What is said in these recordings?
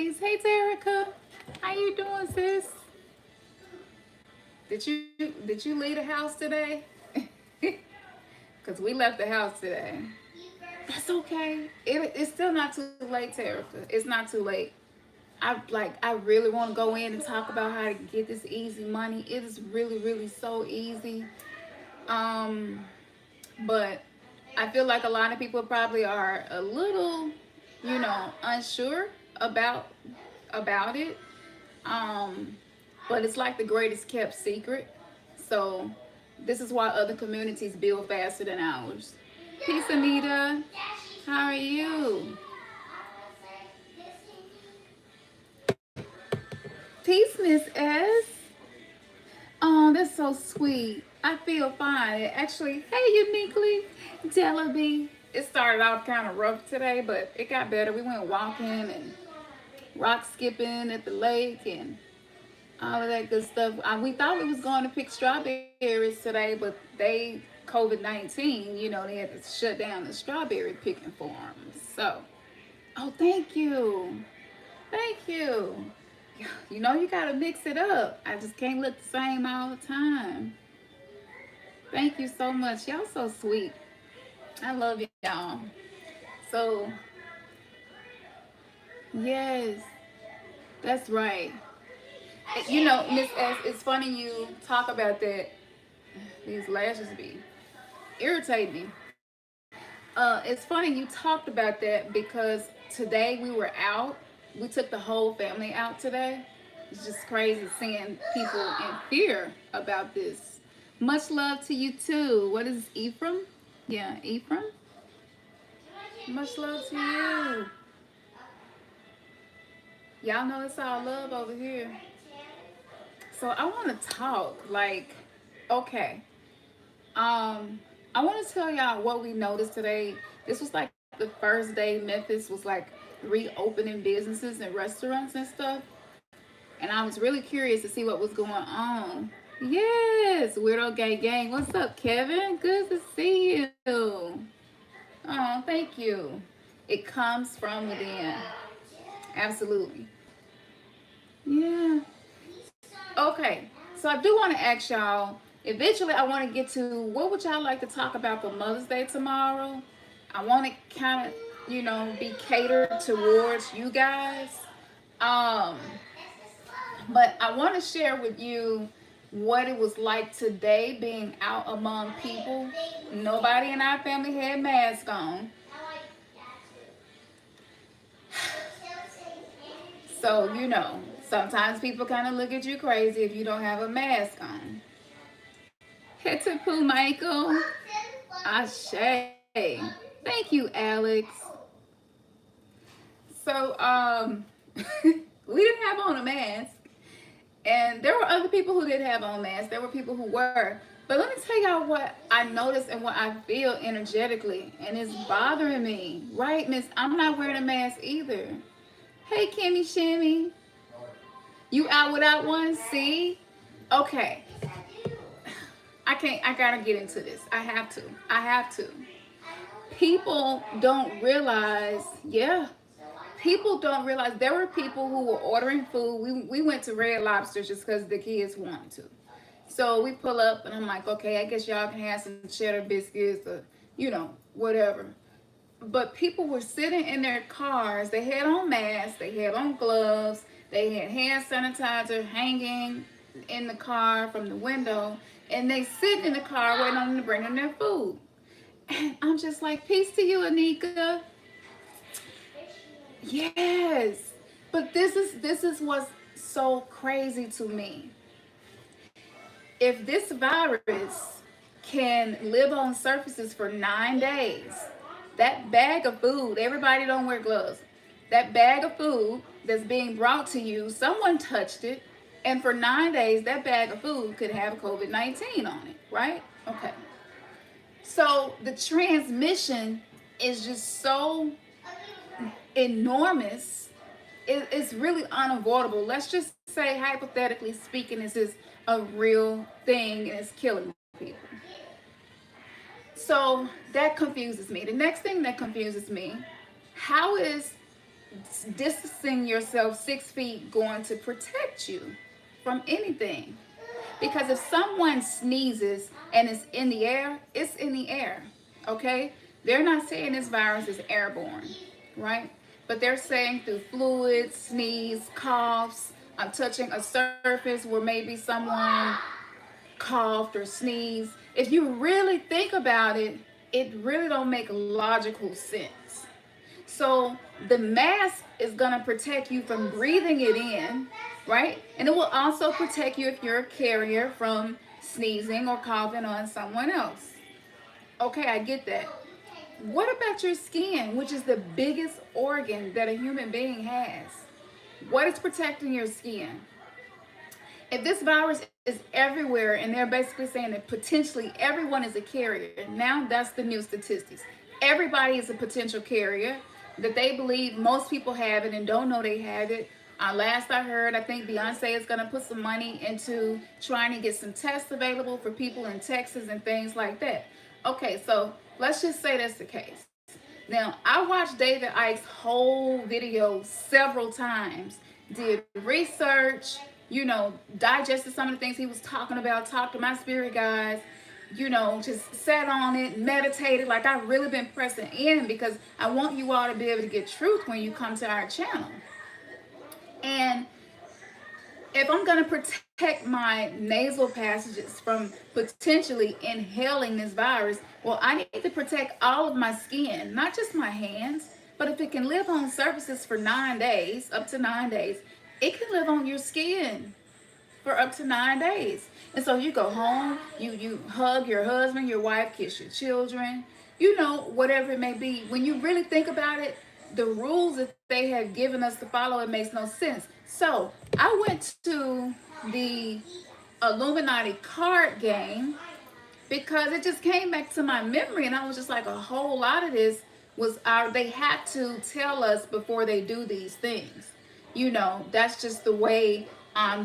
ladies. Hey, Terica. How you doing, sis? Did you leave the house today? Cause we left the house today. That's okay. It's still not too late, Terica. It's not too late. I really want to go in and talk about how to get this easy money. It is really so easy. Um, but I feel like a lot of people probably are a little, unsure about it. Um, but it's like the greatest kept secret. So this is why other communities build faster than ours. Peace, Anita. How are you? Peace, Miss S. Oh, that's so sweet. I feel fine. Actually, hey, uniquely, Delaby. It started off kind of rough today, but it got better. We went walking and rock skipping at the lake and all of that good stuff. We thought we was going to pick strawberries today, but they COVID-19, they had to shut down the strawberry picking farms. So, oh, thank you, thank you. You gotta mix it up. I just can't look the same all the time. Thank you so much. Y'all so sweet. I love y'all. So, yes, that's right. Miss S, it's funny you talk about that. These lashes be irritating me. It's funny you talked about that because today we were out. We took the whole family out today. It's just crazy seeing people in fear about this. Much love to you too. What is Ephraim? Yeah, Ephraim. Much love to you. Y'all know it's all love over here. So I want to talk. Okay. I want to tell y'all what we noticed today. This was like the first day Memphis was like reopening businesses and restaurants and stuff. And I was really curious to see what was going on. Yes, Weirdo Gay Gang. What's up, Kevin? Good to see you. Oh, thank you. It comes from within. Absolutely. Yeah. Okay. So I do want to ask y'all. Eventually, I want to get to what would y'all like to talk about for Mother's Day tomorrow. I want to kind of, be catered towards you guys. Um, but I want to share with you what it was like today being out among people. Nobody in our family had masks on. So, sometimes people kind of look at you crazy if you don't have a mask on. Head to Pooh Michael. Ashe. Thank you, Alex. So, we didn't have on a mask. And there were other people who didn't have on masks. There were people who were. But let me tell y'all what I noticed and what I feel energetically. And it's bothering me. Right, Miss? I'm not wearing a mask either. Hey, Kimmy Shimmy. You out without one? See? Okay. I gotta get into this. I have to. People don't realize, people don't realize there were people who were ordering food. We went to Red Lobster just because the kids wanted to. So we pull up and I'm like, okay, I guess y'all can have some cheddar biscuits or, whatever. But people were sitting in their cars. They had on masks, they had on gloves, they had hand sanitizer hanging in the car from the window, and they sitting in the car waiting on them to bring them their food. And I'm just like, peace to you, Anika. Yes. But this is what's so crazy to me. If this virus can live on surfaces for 9 days, that bag of food, everybody don't wear gloves. That bag of food that's being brought to you, someone touched it, and for 9 days, that bag of food could have COVID-19 on it, right? Okay. So the transmission is just so enormous. It's really unavoidable. Let's just say, hypothetically speaking, this is a real thing and it's killing people. So that confuses me. The next thing that confuses me, how is distancing yourself 6 feet going to protect you from anything. Because if someone sneezes and it's in the air, it's in the air. Okay? They're not saying this virus is airborne, right? But they're saying through fluids, sneeze, coughs, touching a surface where maybe someone coughed or sneezed. If you really think about it, it really don't make logical sense. So the mask is going to protect you from breathing it in, right? And it will also protect you if you're a carrier from sneezing or coughing on someone else. Okay, I get that. What about your skin, which is the biggest organ that a human being has? What is protecting your skin? If this virus is everywhere and they're basically saying that potentially everyone is a carrier, now that's the new statistics. Everybody is a potential carrier, that they believe most people have it and don't know they have it. Last I heard, I think Beyonce is going to put some money into trying to get some tests available for people in Texas and things like that. Okay, so let's just say that's the case. Now, I watched David Icke's whole video several times, did research, digested some of the things he was talking about, talked to my spirit guides, just sat on it, meditated. Like, I've really been pressing in because I want you all to be able to get truth when you come to our channel. And if I'm going to protect my nasal passages from potentially inhaling this virus, well, I need to protect all of my skin, not just my hands. But if it can live on surfaces for 9 days, up to 9 days, it can live on your skin for up to 9 days. And so you go home, you hug your husband, your wife, kiss your children, whatever it may be. When you really think about it, the rules that they have given us to follow, it makes no sense. So I went to the Illuminati card game because it just came back to my memory, and I was just like, a whole lot of this was they had to tell us before they do these things. That's just the way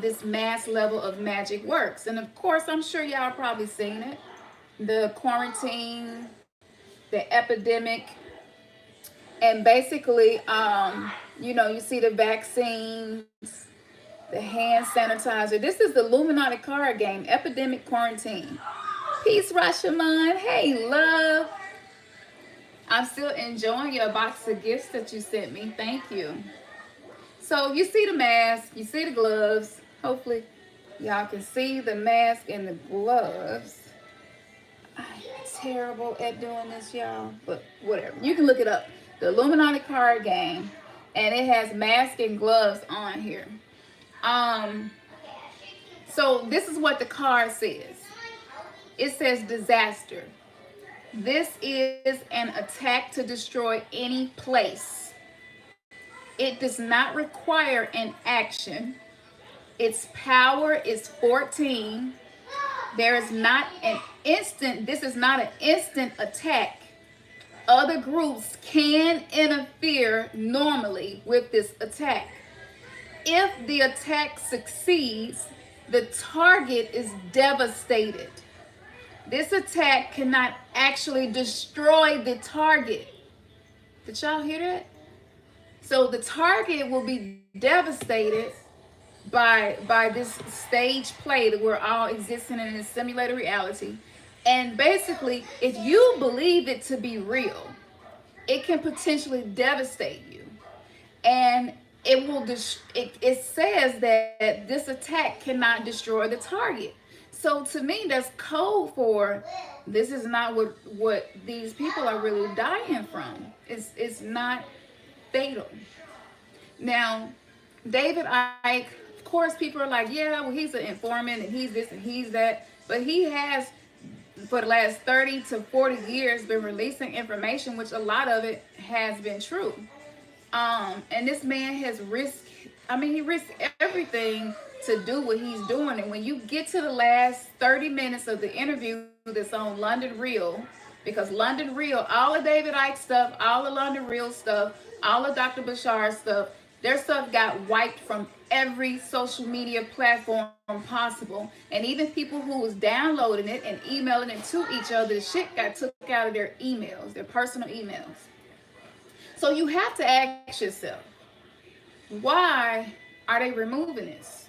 this mass level of magic works. And of course, I'm sure y'all probably seen it. The quarantine, the epidemic, and basically, you see the vaccines, the hand sanitizer. This is the Illuminati card game, Epidemic Quarantine. Peace, Rashaman. Hey, love. I'm still enjoying your box of gifts that you sent me. Thank you. So you see the mask, you see the gloves. Hopefully y'all can see the mask and the gloves. I'm terrible at doing this, y'all, but whatever. You can look it up. The Illuminati card game, and it has mask and gloves on here. So this is what the card says. It says disaster. This is an attack to destroy any place. It does not require an action. Its power is 14. There is not an instant, this is not an instant attack. Other groups can interfere normally with this attack. If the attack succeeds, the target is devastated. This attack cannot actually destroy the target. Did y'all hear that? So the target will be devastated by this stage play that we're all existing in this simulated reality. And basically, if you believe it to be real, it can potentially devastate you. And it will it says that this attack cannot destroy the target. So to me, that's code for this is not what these people are really dying from. It's not fatal. Now, David Icke, of course, people are like, yeah, well, he's an informant and he's this and he's that. But he has, for the last 30 to 40 years, been releasing information, which a lot of it has been true. And this man has risked, he risked everything to do what he's doing. And when you get to the last 30 minutes of the interview that's on London Real, because London Real, all of David Icke stuff, all of London Real stuff, all of Dr. Bashar stuff, their stuff got wiped from every social media platform possible. And even people who was downloading it and emailing it to each other, the shit got took out of their emails, their personal emails. So you have to ask yourself, why are they removing this?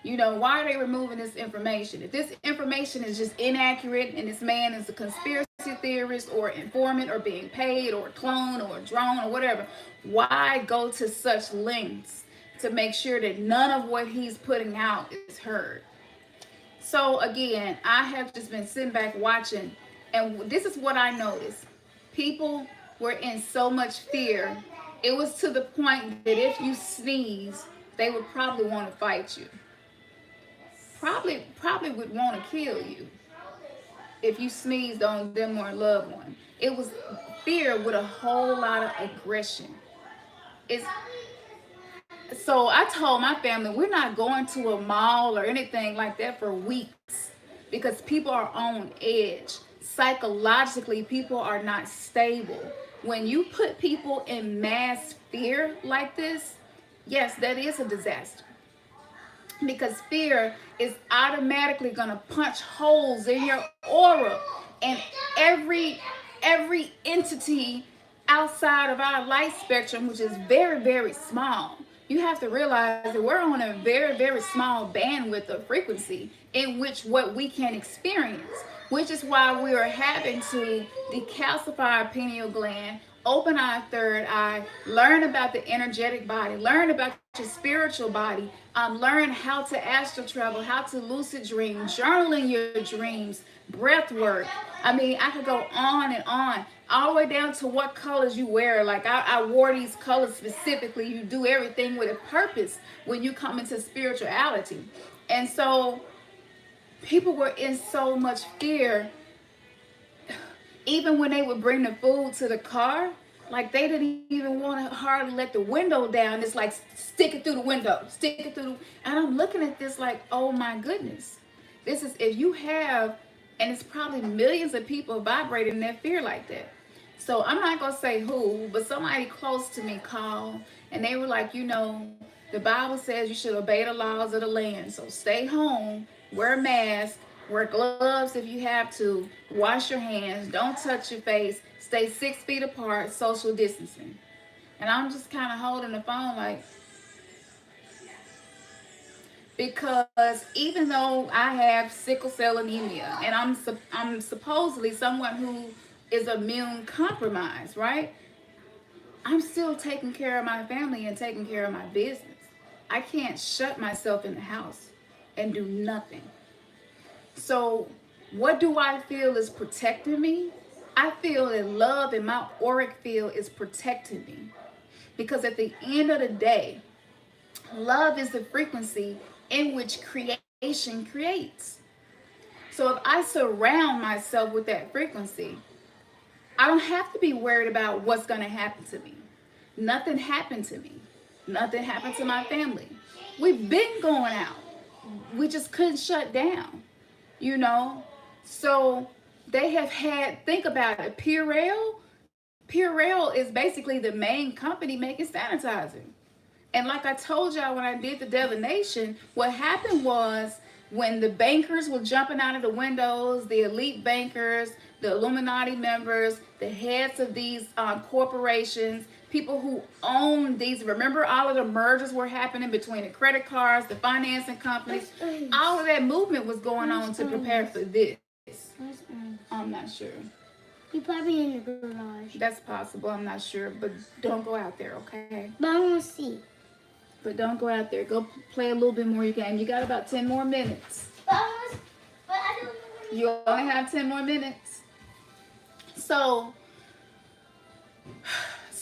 You know, why are they removing this information? If this information is just inaccurate and this man is a conspiracy theorist or informant or being paid or cloned or drone or whatever, why go to such lengths to make sure that none of what he's putting out is heard? So again, I have just been sitting back watching, and this is what I noticed. People were in so much fear. It was to the point that if you sneeze, they would probably want to fight you. Probably would want to kill you if you sneezed on them or a loved one. It was fear with a whole lot of aggression. It's So I told my family we're not going to a mall or anything like that for weeks because people are on edge. Psychologically, people are not stable. When you put people in mass fear like this, yes, that is a disaster. Because fear is automatically going to punch holes in your aura, and every entity outside of our light spectrum, which is very, very small. You have to realize that we're on a very, very small bandwidth of frequency in which what we can experience, which is why we are having to decalcify our pineal gland, open our third eye, learn about the energetic body, learn about your spiritual body, learn how to astral travel, how to lucid dream, journaling your dreams, breath work. I mean, I could go on, all the way down to what colors you wear. Like I wore these colors specifically. You do everything with a purpose when you come into spirituality. And so people were in so much fear. Even when they would bring the food to the car, like they didn't even want to hardly let the window down. It's like, stick it through the window, stick it through the, and I'm looking at this like, oh my goodness. This is, if you have, and it's probably millions of people vibrating their fear like that. So I'm not going to say who, but somebody close to me called and they were like, you know, the Bible says you should obey the laws of the land. So stay home, wear a mask, wear gloves if you have to, wash your hands, don't touch your face, stay 6 feet apart, social distancing. And I'm just kind of holding the phone like, because even though I have sickle cell anemia and I'm supposedly someone who is immune compromised, right? I'm still taking care of my family and taking care of my business. I can't shut myself in the house and do nothing. So what do I feel is protecting me? I feel that love in my auric field is protecting me. Because at the end of the day, love is the frequency in which creation creates. So if I surround myself with that frequency, I don't have to be worried about what's going to happen to me. Nothing happened to me. Nothing happened to my family. We've been going out. We just couldn't shut down, you know? So they have had, think about it, Purell. Purell is basically the main company making sanitizer. And like I told y'all when I did the divination, what happened was when the bankers were jumping out of the windows, the elite bankers, the Illuminati members, the heads of these corporations, people who own these, remember all of the mergers were happening between the credit cards, the financing companies, all of that movement was going on to prepare for this. I'm not sure. You're probably in the garage. That's possible, I'm not sure, but don't go out there, okay? But I want to see. But don't go out there. Go play a little bit more of your game. You got about 10 more minutes. But I don't know. You only have 10 more minutes. So,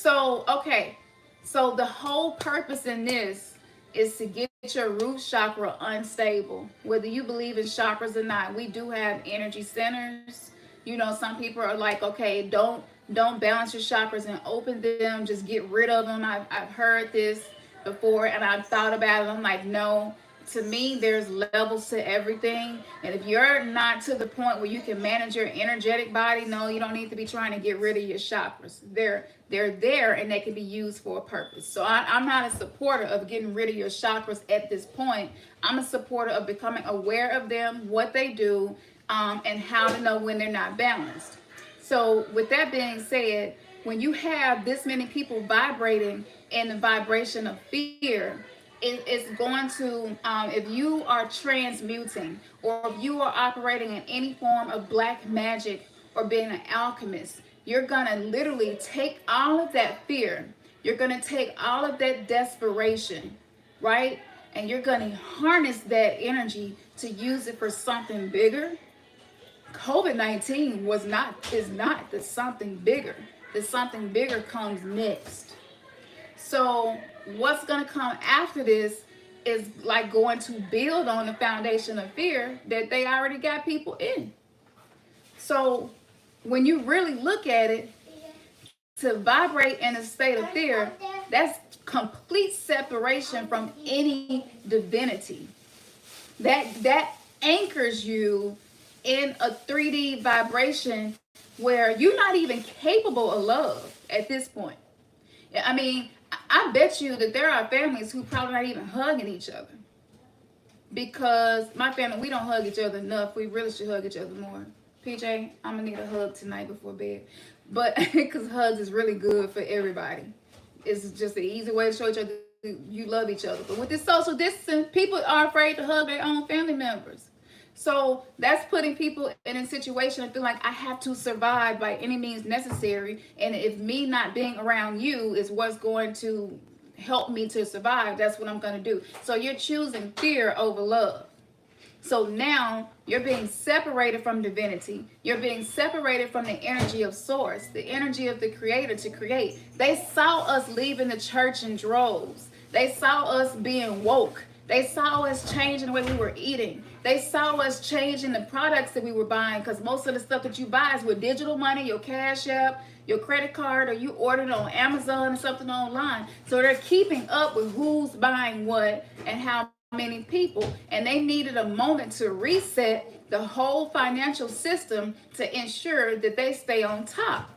okay. So the whole purpose in this is to get your root chakra unstable. Whether you believe in chakras or not, we do have energy centers. You know, some people are like, okay, don't balance your chakras and open them. Just get rid of them. I've heard this before and I've thought about it. I'm like, no. To me, there's levels to everything. And if you're not to the point where you can manage your energetic body, no, you don't need to be trying to get rid of your chakras. They're there and they can be used for a purpose. So I'm not a supporter of getting rid of your chakras at this point. I'm a supporter of becoming aware of them, what they do, and how to know when they're not balanced. So with that being said, when you have this many people vibrating in the vibration of fear, it's going to, if you are transmuting, or if you are operating in any form of black magic or being an alchemist, you're going to literally take all of that fear, you're going to take all of that desperation, right? And you're going to harness that energy to use it for something bigger. COVID-19 is not the something bigger. The something bigger comes next. So what's going to come after this is like going to build on the foundation of fear that they already got people in. So when you really look at it, to vibrate in a state of fear, that's complete separation from any divinity. That anchors you in a 3D vibration where you're not even capable of love at this point. I mean, I bet you that there are families who probably not even hugging each other. Because my family, we don't hug each other enough. We really should hug each other more. PJ, I'm gonna need a hug tonight before bed. But because hugs is really good for everybody. It's just an easy way to show each other you love each other. But with this social distancing, people are afraid to hug their own family members. So that's putting people in a situation and feel like I have to survive by any means necessary. And if me not being around you is what's going to help me to survive, that's what I'm going to do. So you're choosing fear over love. So now you're being separated from divinity. You're being separated from the energy of source, the energy of the creator to create. They saw us leaving the church in droves. They saw us being woke. They saw us changing the way we were eating. They saw us changing the products that we were buying, because most of the stuff that you buy is with digital money, your Cash App, your credit card, or you ordered on Amazon or something online. So they're keeping up with who's buying what and how many people, and they needed a moment to reset the whole financial system to ensure that they stay on top.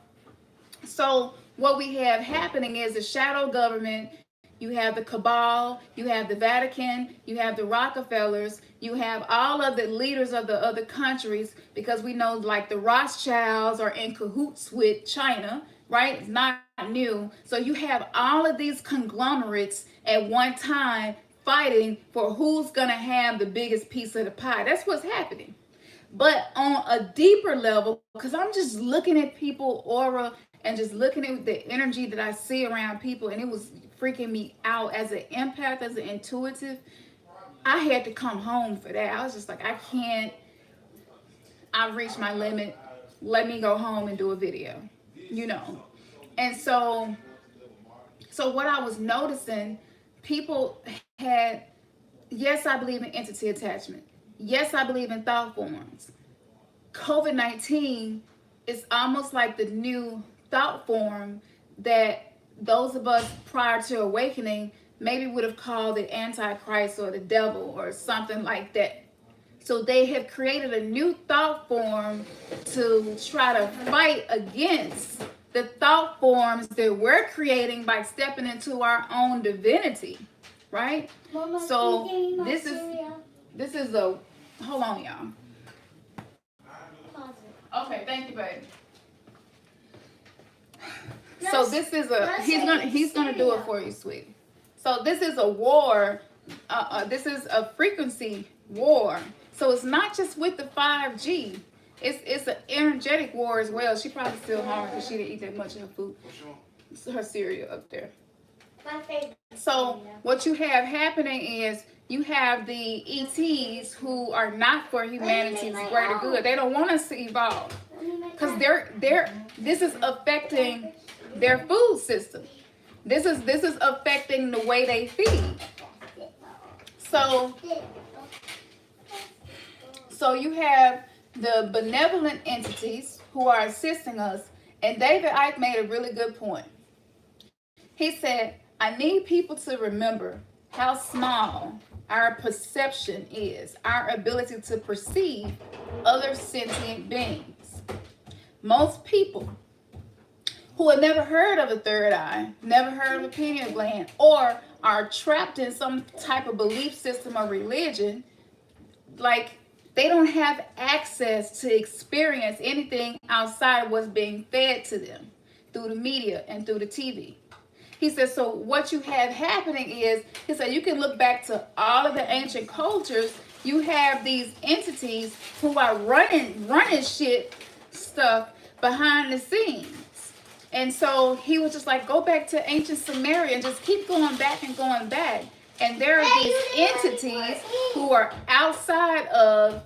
So what we have happening is a shadow government. You have the cabal, you have the Vatican, you have the Rockefellers, you have all of the leaders of the other countries, because we know like the Rothschilds are in cahoots with China, right? It's not new. So you have all of these conglomerates at one time fighting for who's going to have the biggest piece of the pie. That's what's happening. But on a deeper level, because I'm just looking at people aura and just looking at the energy that I see around people, and it was freaking me out as an empath, as an intuitive. I had to come home for that. I was just like, I've reached my limit. Let me go home and do a video, you know. And so what I was noticing, people had, yes, I believe in entity attachment. Yes, I believe in thought forms. COVID-19 is almost like the new thought form that those of us prior to awakening maybe would have called it Antichrist or the devil or something like that. So they have created a new thought form to try to fight against the thought forms that we're creating by stepping into our own divinity, right? Mama, so this is a, hold on, y'all. Okay, thank you, baby. So this is a, he's gonna do it for you, sweetie. So this is a war. This is a frequency war. So it's not just with the 5G. It's an energetic war as well. She probably still hungry because she didn't eat that much of her food. Her cereal up there. My favorite. So what you have happening is you have the ETs who are not for humanity's greater good. They don't want us to evolve because this is affecting their food system. This is affecting the way they feed. So you have the benevolent entities who are assisting us, and David Icke made a really good point. He said, I need people to remember how small our perception is, our ability to perceive other sentient beings. Most people who have never heard of a third eye, never heard of a pineal gland, or are trapped in some type of belief system or religion, like they don't have access to experience anything outside of what's being fed to them. through the media and through the TV. He said, so what you have happening is, he said, you can look back to all of the ancient cultures. You have these entities who are running shit stuff behind the scenes. And so he was just like, go back to ancient Samaria and just keep going back and going back. And there are these entities who are outside of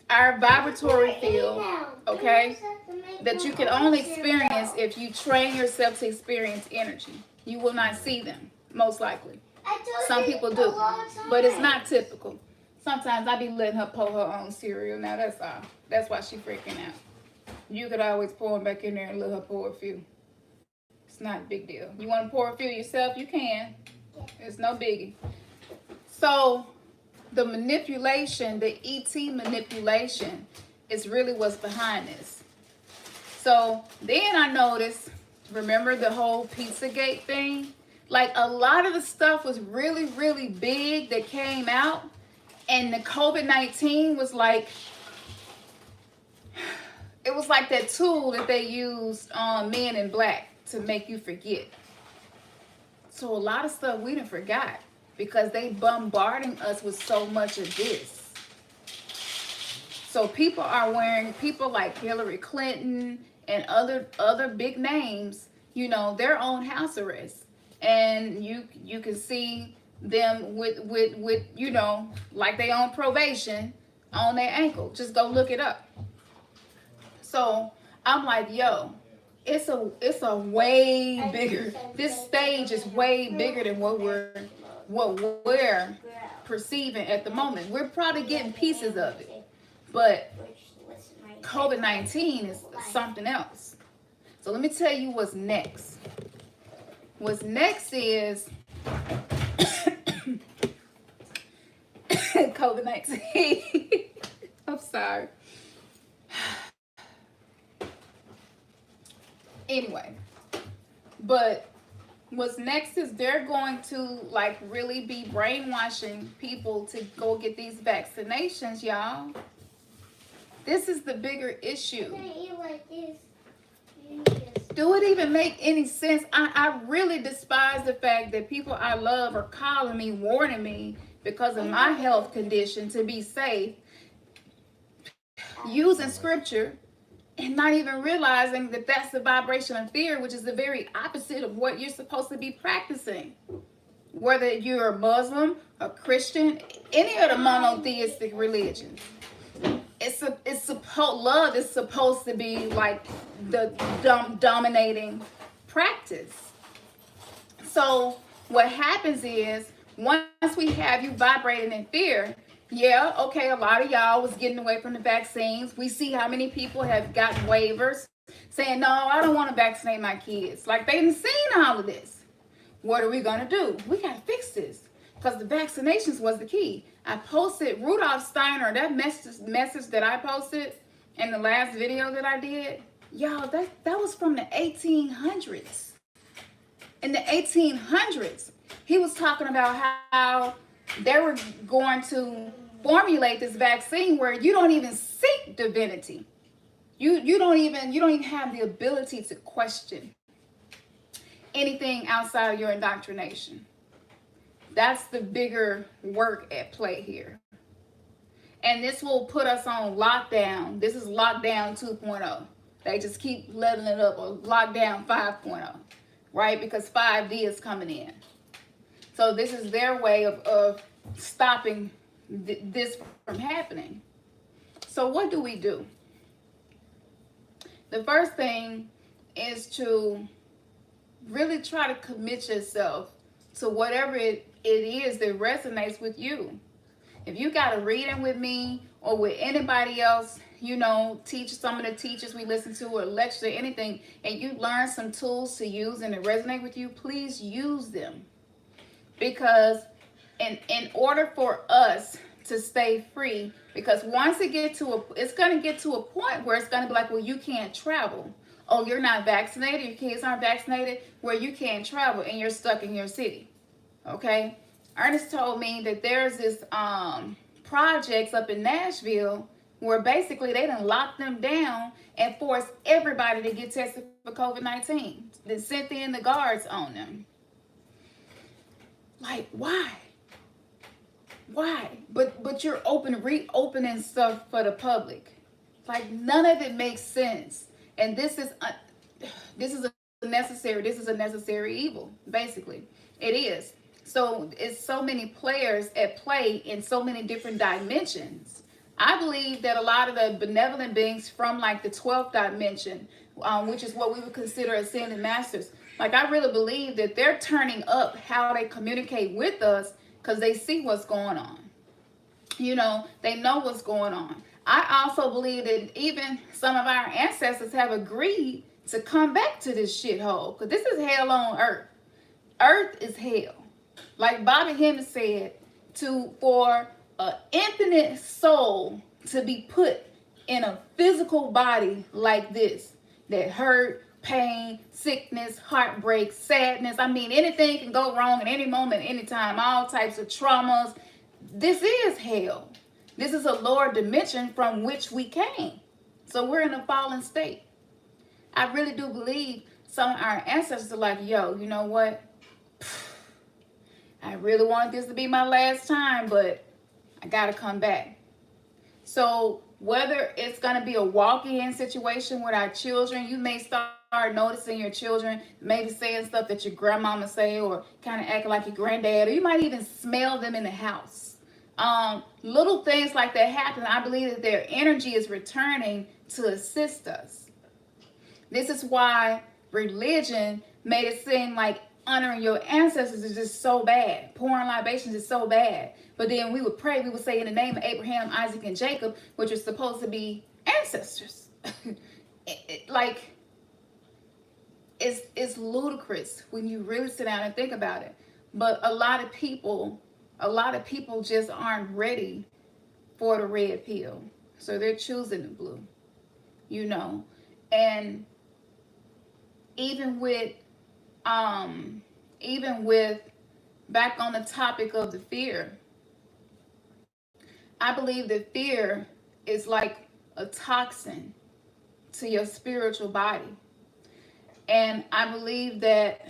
our vibratory field, okay, that you can only experience if you train yourself to experience energy. You will not see them, most likely. Some people do, but it's not typical. Sometimes I be letting her pour her own cereal. Now that's all. That's why she freaking out. You could always pour them back in there and let her pour a few. It's not a big deal. You want to pour a few yourself? You can. It's no biggie. So the manipulation, the ET manipulation, is really what's behind this. So then I noticed, remember the whole Pizzagate thing? Like a lot of the stuff was really, really big that came out, and the COVID-19 was like, it was like that tool that they used on Men in Black to make you forget. So a lot of stuff we done forgot because they bombarding us with so much of this. So people are wearing, people like Hillary Clinton and other big names, you know, their own house arrest. And you can see them with you know, like they on probation on their ankle. Just go look it up. So I'm like, yo, it's a way bigger, this stage is way bigger than what we're perceiving at the moment. We're probably getting pieces of it, but COVID-19 is something else. So let me tell you what's next. What's next is COVID-19. I'm sorry. Anyway, but what's next is they're going to like really be brainwashing people to go get these vaccinations, y'all. This is the bigger issue. Do it even make any sense? I really despise the fact that people I love are calling me, warning me because of my health condition to be safe, using scripture and not even realizing that that's the vibration of fear, which is the very opposite of what you're supposed to be practicing. Whether you're a Muslim, a Christian, any of the monotheistic religions. Love is supposed to be like the dominating practice. So what happens is, once we have you vibrating in fear, yeah, okay, a lot of y'all was getting away from the vaccines. We see how many people have gotten waivers saying, no, I don't want to vaccinate my kids. Like, they didn't seen all of this. What are we going to do? We got to fix this because the vaccinations was the key. I posted Rudolph Steiner, that message that I posted in the last video that I did. Y'all, that was from the 1800s. In the 1800s, he was talking about how they were going to formulate this vaccine where you don't even seek divinity. You don't even have the ability to question anything outside of your indoctrination. That's the bigger work at play here. And this will put us on lockdown. This is lockdown 2.0. They just keep leveling it up, or lockdown 5.0, right? Because 5D is coming in. So this is their way of stopping this from happening. So what do we do? The first thing is to really try to commit yourself to whatever it is that resonates with you. If you got a reading with me or with anybody else, you know, some of the teachers we listen to, or lecture, anything, and you learn some tools to use and it resonate with you, please use them. Because in order for us to stay free, because once it's going to get to a point where it's going to be like, well, you can't travel. Oh, you're not vaccinated, your kids aren't vaccinated, where you can't travel and you're stuck in your city. Okay? Ernest told me that there's this projects up in Nashville where basically they done locked them down and forced everybody to get tested for COVID-19. Then sent in the guards on them. Like, why? Why? But you're reopening stuff for the public. Like, none of it makes sense. And this is a necessary evil, basically. It is. So it's so many players at play in so many different dimensions. I believe that a lot of the benevolent beings from like the 12th dimension, which is what we would consider ascended masters, like I really believe that they're turning up how they communicate with us because they see what's going on. You know, they know what's going on. I also believe that even some of our ancestors have agreed to come back to this shithole, because this is hell on earth. Earth is hell. Like Bobby Hemmings said, for an infinite soul to be put in a physical body like this, that hurt, pain, sickness, heartbreak, sadness. I mean, anything can go wrong at any moment, anytime, all types of traumas. This is hell. This is a lower dimension from which we came. So we're in a fallen state. I really do believe some of our ancestors are like, yo, you know what? I really want this to be my last time, but I got to come back. So whether it's going to be a walk-in situation with our children, you may start noticing your children maybe saying stuff that your grandmama say, or kind of acting like your granddad, or you might even smell them in the house. Little things like that happen. I believe that their energy is returning to assist us. This is why religion made it seem like honoring your ancestors is just so bad. Pouring libations is so bad. But then we would pray, we would say in the name of Abraham, Isaac, and Jacob, which are supposed to be ancestors. It's ludicrous when you really sit down and think about it. But a lot of people just aren't ready for the red pill. So they're choosing the blue, you know. And even with back on the topic of the fear, I believe that fear is like a toxin to your spiritual body. And I believe that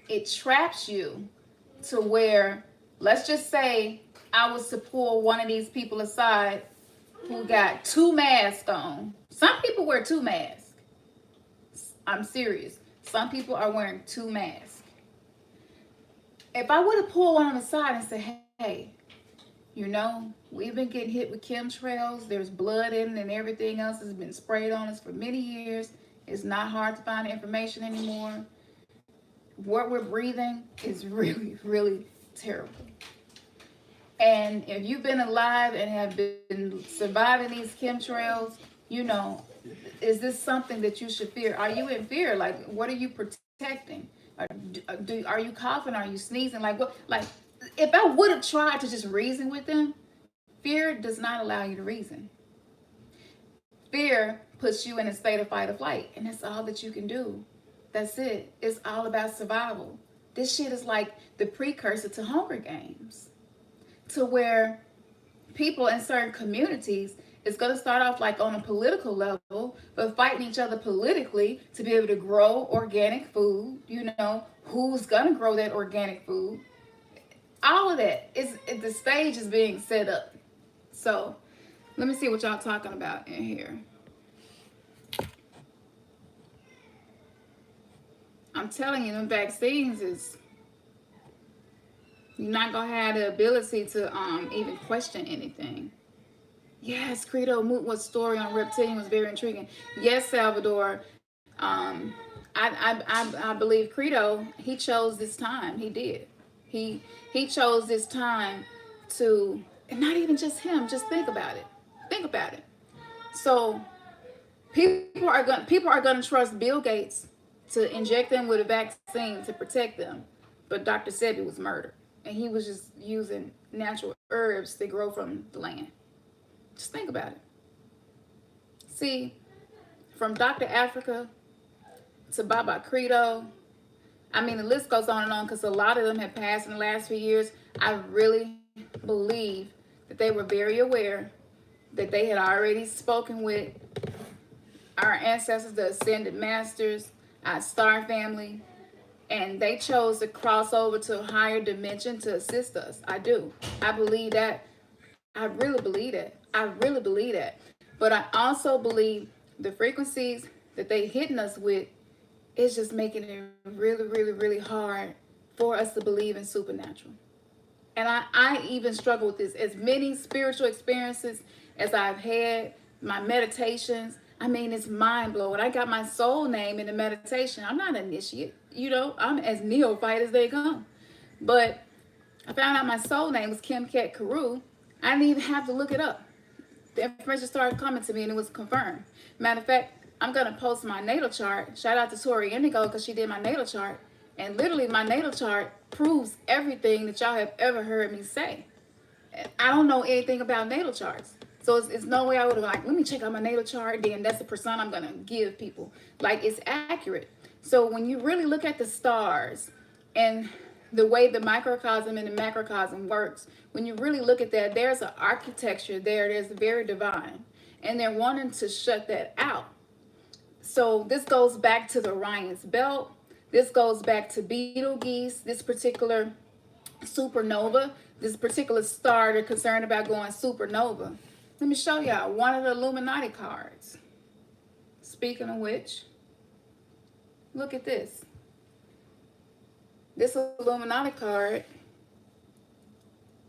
it traps you to where, let's just say I was to pull one of these people aside who got 2 masks on. Some people wear 2 masks. I'm serious. Some people are wearing 2 masks. If I would have pulled one of them aside and said, hey, you know, we've been getting hit with chemtrails. There's blood in it and everything else has been sprayed on us for many years. It's not hard to find information anymore. What we're breathing is really, really terrible. And if you've been alive and have been surviving these chemtrails, you know, is this something that you should fear? Are you in fear? Like, what are you protecting? Are you coughing? Are you sneezing? Like, what? Like, if I would have tried to just reason with them, fear does not allow you to reason. Fear puts you in a state of fight or flight, and that's all that you can do. That's it. It's all about survival. This shit is like the precursor to Hunger Games, to where people in certain communities, it's going to start off like on a political level, but fighting each other politically to be able to grow organic food. You know, who's going to grow that organic food? All of that is, the stage is being set up. So let me see what y'all talking about in here. I'm telling you, them vaccines is, you're not gonna have the ability to even question anything. Yes, Credo Mutwa's story on reptilian was very intriguing. Yes, Salvador. I believe Credo, he chose this time. He did. He chose this time to, and not even just him. Just think about it. Think about it. So people are gonna trust Bill Gates to inject them with a vaccine to protect them, but Dr. Sebi was murdered, and he was just using natural herbs that grow from the land. Just think about it. See, from Dr. Africa to Baba Credo, I mean, the list goes on and on, because a lot of them have passed in the last few years. I really believe that they were very aware that they had already spoken with our ancestors, the ascended masters, our star family, and they chose to cross over to a higher dimension to assist us. I do. I believe that. I really believe that. I really believe that. But I also believe the frequencies that they hitting us with is just making it really, really, really hard for us to believe in supernatural. And I even struggle with this. As many spiritual experiences as I've had, my meditations, I mean, it's mind blowing. I got my soul name in the meditation. I'm not an initiate, you know, I'm as neophyte as they come. But I found out my soul name was Kim Ket Carew. I didn't even have to look it up. The information started coming to me and it was confirmed. Matter of fact, I'm going to post my natal chart. Shout out to Tori Indigo because she did my natal chart. And literally my natal chart proves everything that y'all have ever heard me say. I don't know anything about natal charts. So it's no way I would have like, let me check out my natal chart. Then that's the persona I'm going to give people. Like, it's accurate. So when you really look at the stars and the way the microcosm and the macrocosm works, when you really look at that, there's an architecture there's very divine. And they're wanting to shut that out. So this goes back to the Orion's belt. This goes back to Betelgeuse, this particular supernova, this particular star they're concerned about going supernova. Let me show y'all one of the Illuminati cards. Speaking of which, look at this. This Illuminati card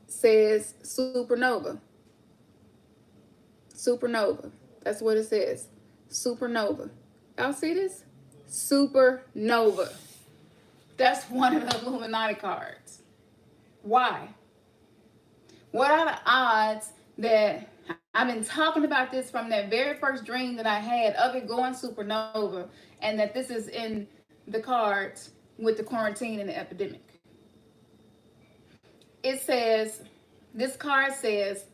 says supernova. Supernova. That's what it says. Supernova. Y'all see this? Supernova. That's one of the Illuminati cards. Why? What are the odds that I've been talking about this from that very first dream that I had of it going supernova, and that this is in the cards with the quarantine and the epidemic? It says, this card says,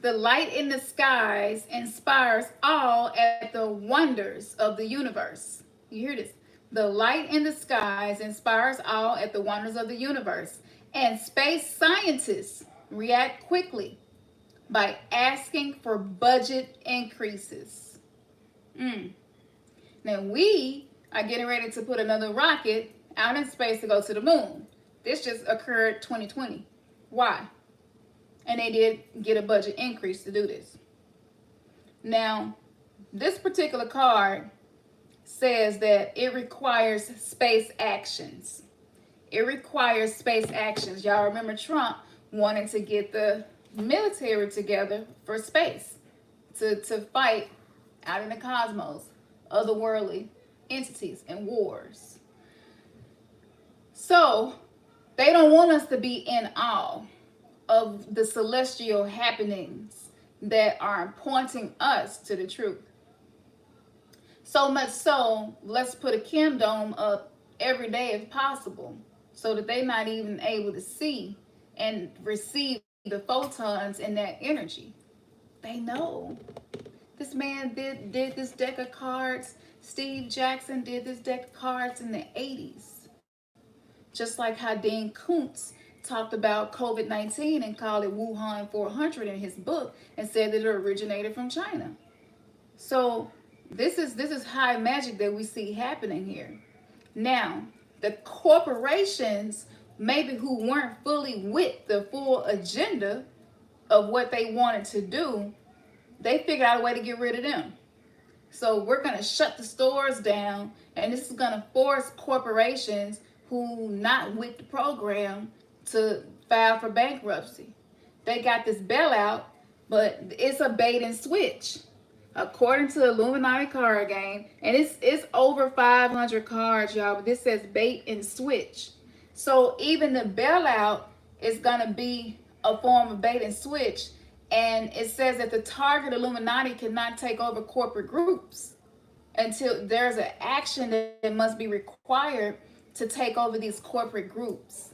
the light in the skies inspires all at the wonders of the universe. You hear this? The light in the skies inspires all at the wonders of the universe. And space scientists react quickly by asking for budget increases. Now we are getting ready to put another rocket out in space to go to the moon. This just occurred 2020. Why? And they did get a budget increase to do this. Now, this particular card says that it requires space actions. It requires space actions. Y'all remember Trump wanting to get the military together for space to fight out in the cosmos, otherworldly entities and wars. So they don't want us to be in awe of the celestial happenings that are pointing us to the truth. So much so, let's put a Kim dome up every day if possible, so that they're not even able to see and receive the photons and that energy. They know. This man did this deck of cards. Steve Jackson did this deck of cards in the 80s. Just like how Dean Koontz talked about COVID-19 and called it Wuhan 400 in his book and said that it originated from China. So this is high magic that we see happening here. Now, the corporations, maybe who weren't fully with the full agenda of what they wanted to do, they figured out a way to get rid of them. So we're going to shut the stores down, and this is going to force corporations who not with the program to file for bankruptcy. They got this bailout, but it's a bait and switch. According to the Illuminati card game, and it's over 500 cards, y'all, but this says bait and switch. So even the bailout is going to be a form of bait and switch. And it says that the target Illuminati cannot take over corporate groups until there's an action that must be required to take over these corporate groups.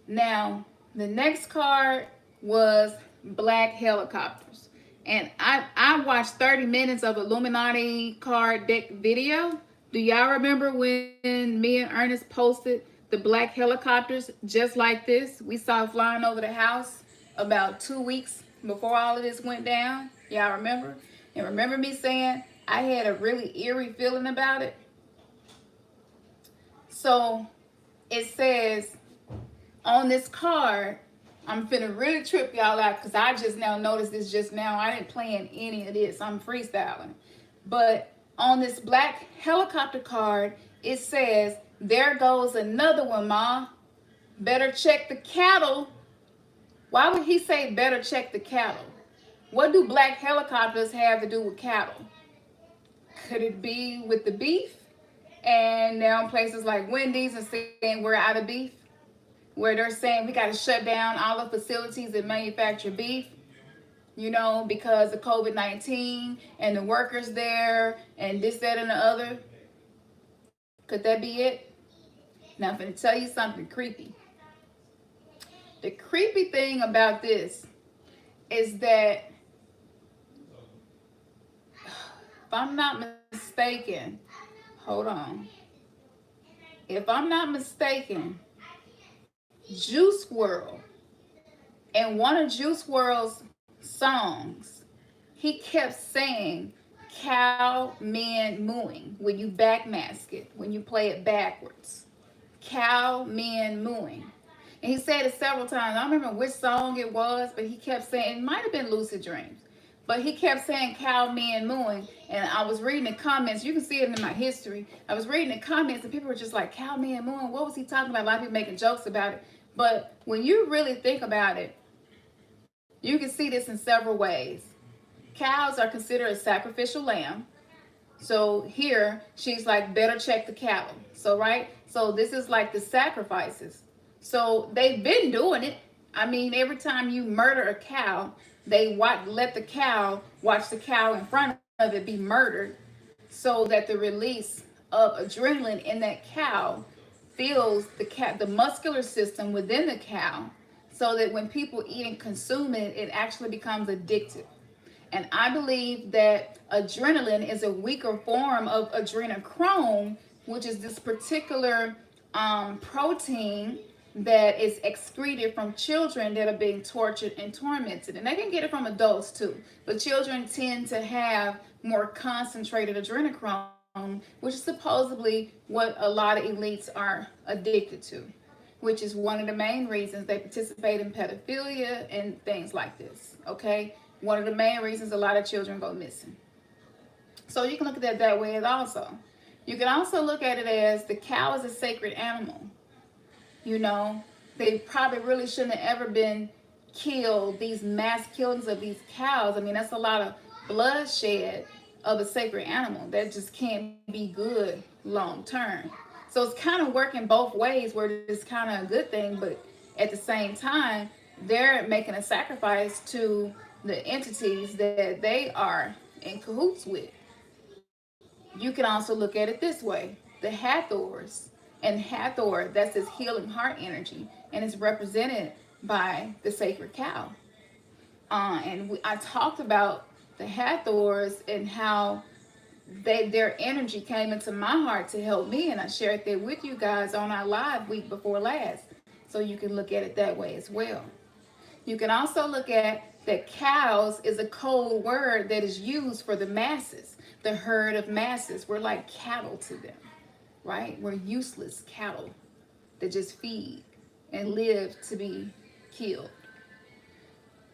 Now, the next card was black helicopters. And I watched 30 minutes of Illuminati card deck video. Do y'all remember when me and Ernest posted the black helicopters just like this we saw flying over the house about 2 weeks before all of this went down. Y'all remember? And remember me saying I had a really eerie feeling about it? So it says on this card, I'm finna really trip y'all out because I just now noticed this just now. I didn't plan any of this. I'm freestyling. But on this black helicopter card, it says, there goes another one, Ma. Better check the cattle. Why would he say better check the cattle? What do black helicopters have to do with cattle? Could it be with the beef? And now places like Wendy's are saying we're out of beef, where they're saying we got to shut down all the facilities that manufacture beef, you know, because of COVID-19 and the workers there and this, that, and the other. Could that be it? Now I'm going to tell you something creepy. The creepy thing about this is that, if I'm not mistaken, hold on. If I'm not mistaken, Juice WRLD, in one of Juice WRLD's songs, he kept saying cow men mooing when you backmask it, when you play it backwards. Cow men mooing. And he said it several times. I don't remember which song it was, but he kept saying, it might have been Lucid Dreams, but he kept saying cow men mooing. And I was reading the comments. You can see it in my history. I was reading the comments and people were just like, cow men mooing, what was he talking about? A lot of people making jokes about it. But when you really think about it, you can see this in several ways. Cows are considered a sacrificial lamb. So here, she's like, better check the cattle. So, right? So this is like the sacrifices. So they've been doing it. I mean, every time you murder a cow, they let the cow watch the cow in front of it be murdered, so that the release of adrenaline in that cow fills the muscular system within the cow, so that when people eat and consume it, it actually becomes addictive. And I believe that adrenaline is a weaker form of adrenochrome, which is this particular protein that is excreted from children that are being tortured and tormented. And they can get it from adults too, but children tend to have more concentrated adrenochrome, which is supposedly what a lot of elites are addicted to, which is one of the main reasons they participate in pedophilia and things like this. Okay, one of the main reasons a lot of children go missing. So you can look at that that way also. You can also look at it as the cow is a sacred animal. You know, they probably really shouldn't have ever been killed, these mass killings of these cows. I mean, that's a lot of bloodshed of a sacred animal. That just can't be good long term. So it's kind of working both ways, where it's kind of a good thing, but at the same time, they're making a sacrifice to the entities that they are in cahoots with. You can also look at it this way. The Hathors. And Hathor, that's this healing heart energy, and it's represented by the sacred cow. I talked about the Hathors and how their energy came into my heart to help me, and I shared that with you guys on our live week before last. So you can look at it that way as well. You can also look at that cows is a code word that is used for the masses, the herd of masses. We're like cattle to them. Right? We're useless cattle that just feed and live to be killed.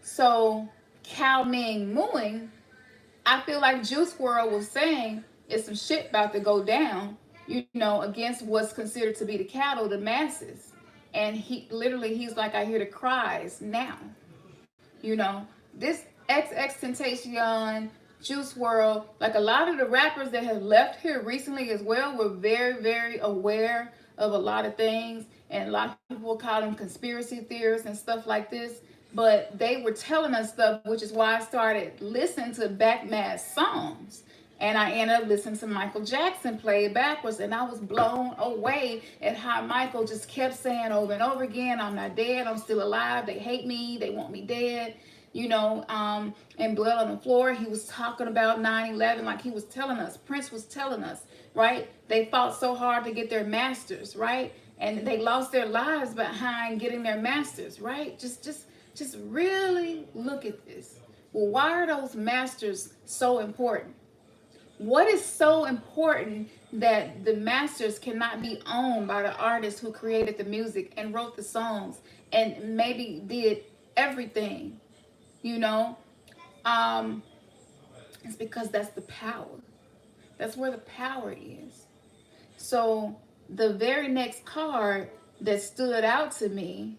So cow men mooing, I feel like Juice WRLD was saying it's some shit about to go down, you know, against what's considered to be the cattle, the masses. And he's like, I hear the cries now. You know, this XXXTentacion, Juice WRLD, like a lot of the rappers that have left here recently as well, were very, very aware of a lot of things, and a lot of people call them conspiracy theorists and stuff like this, but they were telling us stuff, which is why I started listening to backmask songs, and I ended up listening to Michael Jackson play it backwards, and I was blown away at how Michael just kept saying over and over again, I'm not dead, I'm still alive, they hate me, they want me dead. You know, in Blood on the Floor, he was talking about 9/11, like he was telling us, Prince was telling us, right? They fought so hard to get their masters, right? and they lost their lives behind getting their masters, right? Just really look at this. Well, why are those masters so important? What is so important that the masters cannot be owned by the artist who created the music and wrote the songs and maybe did everything, you know? Um, it's because that's the power. That's where the power is. So the very next card that stood out to me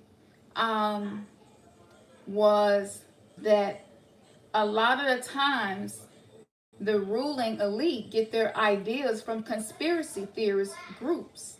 was that a lot of the times the ruling elite get their ideas from conspiracy theorist groups.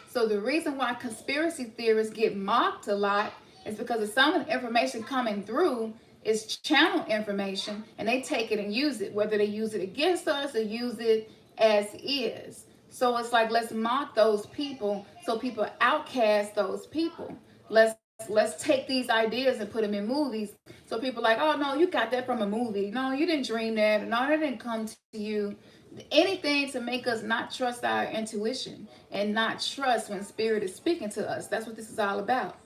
So the reason why conspiracy theorists get mocked a lot is because of some of the information coming through is channel information, and they take it and use it, whether they use it against us or use it as is. So it's like, let's mock those people so people outcast those people. Let's take these ideas and put them in movies. So people are like, oh no, you got that from a movie. No, you didn't dream that. No, that didn't come to you. Anything to make us not trust our intuition and not trust when spirit is speaking to us. That's what this is all about.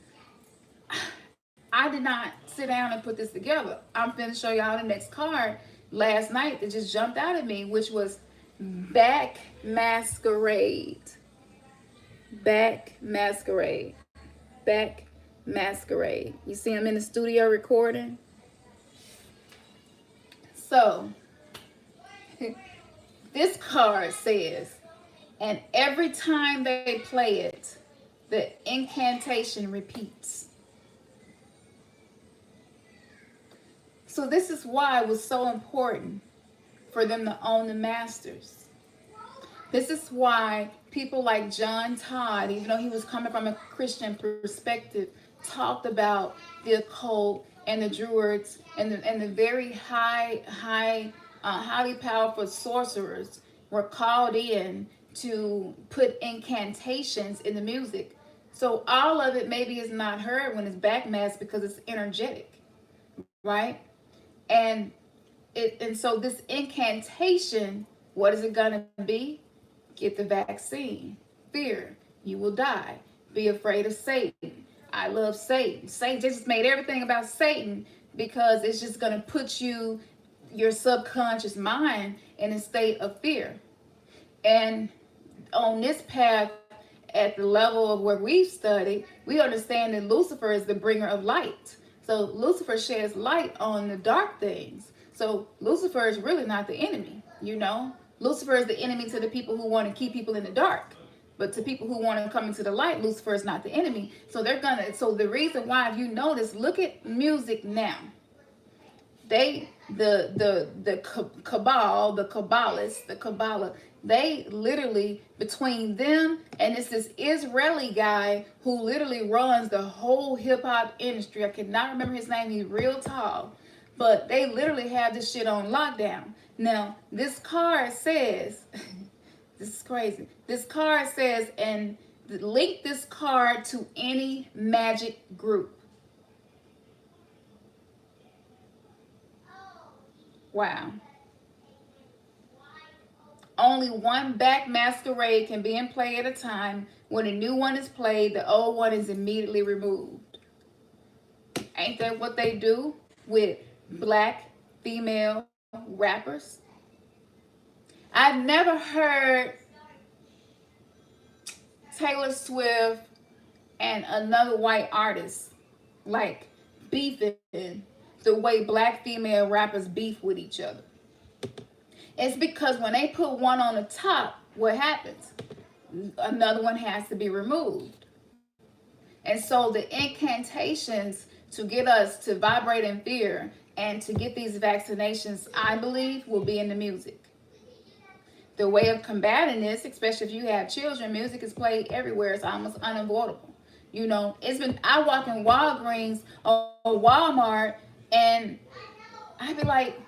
I did not sit down and put this together. I'm finna show y'all the next card last night that just jumped out at me, which was Back Masquerade. Back Masquerade. Back Masquerade. You see I'm in the studio recording? So, this card says, and every time they play it, the incantation repeats. So this is why it was so important for them to own the masters. This is why people like John Todd, even though he was coming from a Christian perspective, talked about the occult and the Druids and the very highly powerful sorcerers were called in to put incantations in the music. So all of it maybe is not heard when it's backmasked because it's energetic, right? And so this incantation, what is it gonna be? Get the vaccine. Fear, you will die. Be afraid of Satan. I love Satan. Satan just made everything about Satan because it's just gonna put your subconscious mind in a state of fear. And on this path, at the level of where we've studied, we understand that Lucifer is the bringer of light. So Lucifer sheds light on the dark things. So Lucifer is really not the enemy, you know. Lucifer is the enemy to the people who want to keep people in the dark. But to people who want to come into the light, Lucifer is not the enemy. So so the reason why, if you notice, look at music now. The cabal, the Kabbalists, the Kabbalah, they literally, between them and it's this Israeli guy who literally runs the whole hip hop industry. I cannot remember his name. He's real tall, but they literally have this shit on lockdown. Now, this card says, this is crazy. This card says, and link this card to any magic group. Wow. Only one back masquerade can be in play at a time. When a new one is played, the old one is immediately removed. Ain't that what they do with black female rappers? I've never heard Taylor Swift and another white artist like beefing the way black female rappers beef with each other. It's because when they put one on the top, what happens? Another one has to be removed. And so the incantations to get us to vibrate in fear and to get these vaccinations, I believe, will be in the music. The way of combating this, especially if you have children, music is played everywhere. It's almost unavoidable. You know, I walk in Walgreens or Walmart and I be like,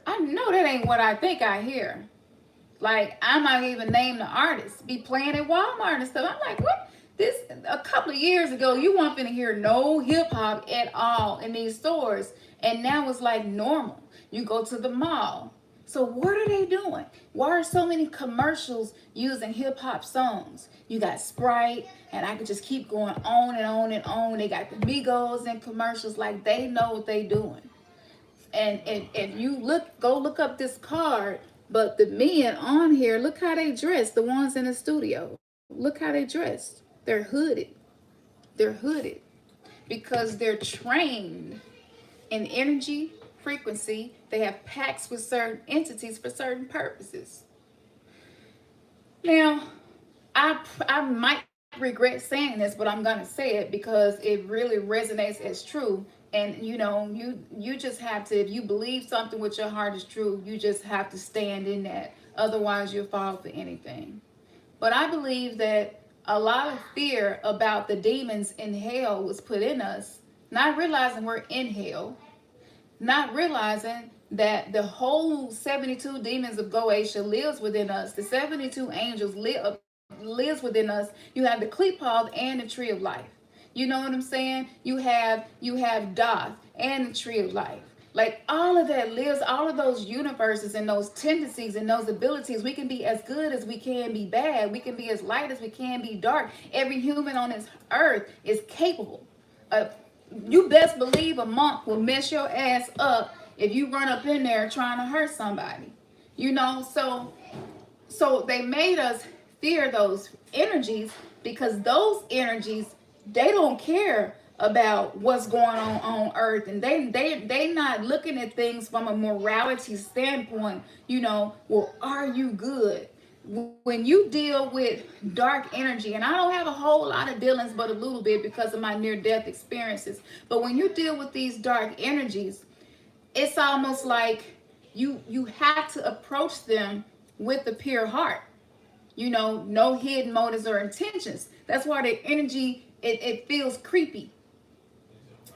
I know that ain't what I think I hear. Like, I might even name the artist, be playing at Walmart and stuff. I'm like, what? This, a couple of years ago, you weren't finna hear no hip hop at all in these stores. And now it's like normal. You go to the mall. So what are they doing? Why are so many commercials using hip hop songs? You got Sprite, and I could just keep going on and on and on. They got the Migos in commercials, like they know what they doing. And if you look up this card, but the men on here, look how they dress. The ones in the studio, look how they dressed. They're hooded. They're hooded because they're trained in energy frequency. They have pacts with certain entities for certain purposes. Now, I might regret saying this, but I'm gonna say it because it really resonates as true. And you just have to, if you believe something with your heart is true, you just have to stand in that. Otherwise, you'll fall for anything. But I believe that a lot of fear about the demons in hell was put in us, not realizing we're in hell, not realizing that the whole 72 demons of Goetia lives within us. The 72 angels lives within us. You have the Qliphoth and the tree of life. You know what I'm saying? You have Doth and the tree of life. Like all of that lives, all of those universes and those tendencies and those abilities. We can be as good as we can be bad. We can be as light as we can be dark. Every human on this earth is capable of. You best believe a monk will mess your ass up if you run up in there trying to hurt somebody. So they made us fear those energies because those energies, they don't care about what's going on earth, and they not looking at things from a morality standpoint. Well, are you good? When you deal with dark energy, and I don't have a whole lot of dealings but a little bit because of my near-death experiences, but when you deal with these dark energies, it's almost like you have to approach them with a pure heart. No hidden motives or intentions. That's why the energy, it feels creepy,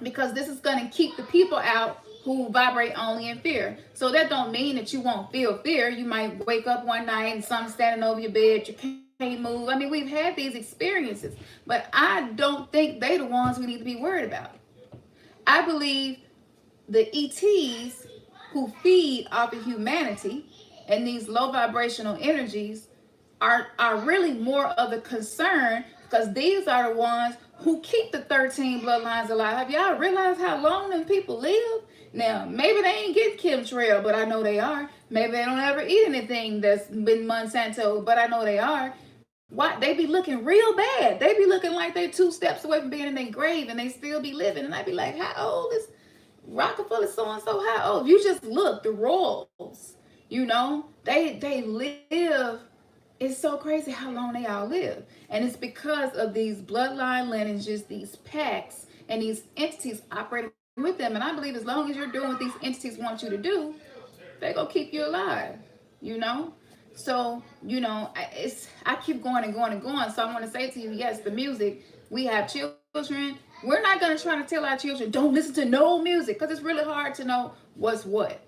because this is going to keep the people out who vibrate only in fear. So that don't mean that you won't feel fear. You might wake up one night and something's standing over your bed, you can't move. I mean, we've had these experiences, but I don't think they the ones we need to be worried about. I believe the ETs who feed off of humanity and these low vibrational energies are really more of a concern, because these are the ones who keep the 13 bloodlines alive. Have y'all realized how long them people live? Now, maybe they ain't getting chemtrail, but I know they are. Maybe they don't ever eat anything that's been Monsanto, but I know they are. Why? They be looking real bad. They be looking like they 2 steps away from being in their grave, and they still be living. And I be like, how old is Rockefeller so-and-so? How old? You just look, the royals, they live. It's so crazy how long they all live. And it's because of these bloodline lineages, these pacts, and these entities operating with them. And I believe as long as you're doing what these entities want you to do, they're going to keep you alive, So, I keep going and going and going. So I want to say to you, yes, the music, we have children. We're not going to try to tell our children, don't listen to no music, because it's really hard to know what's what.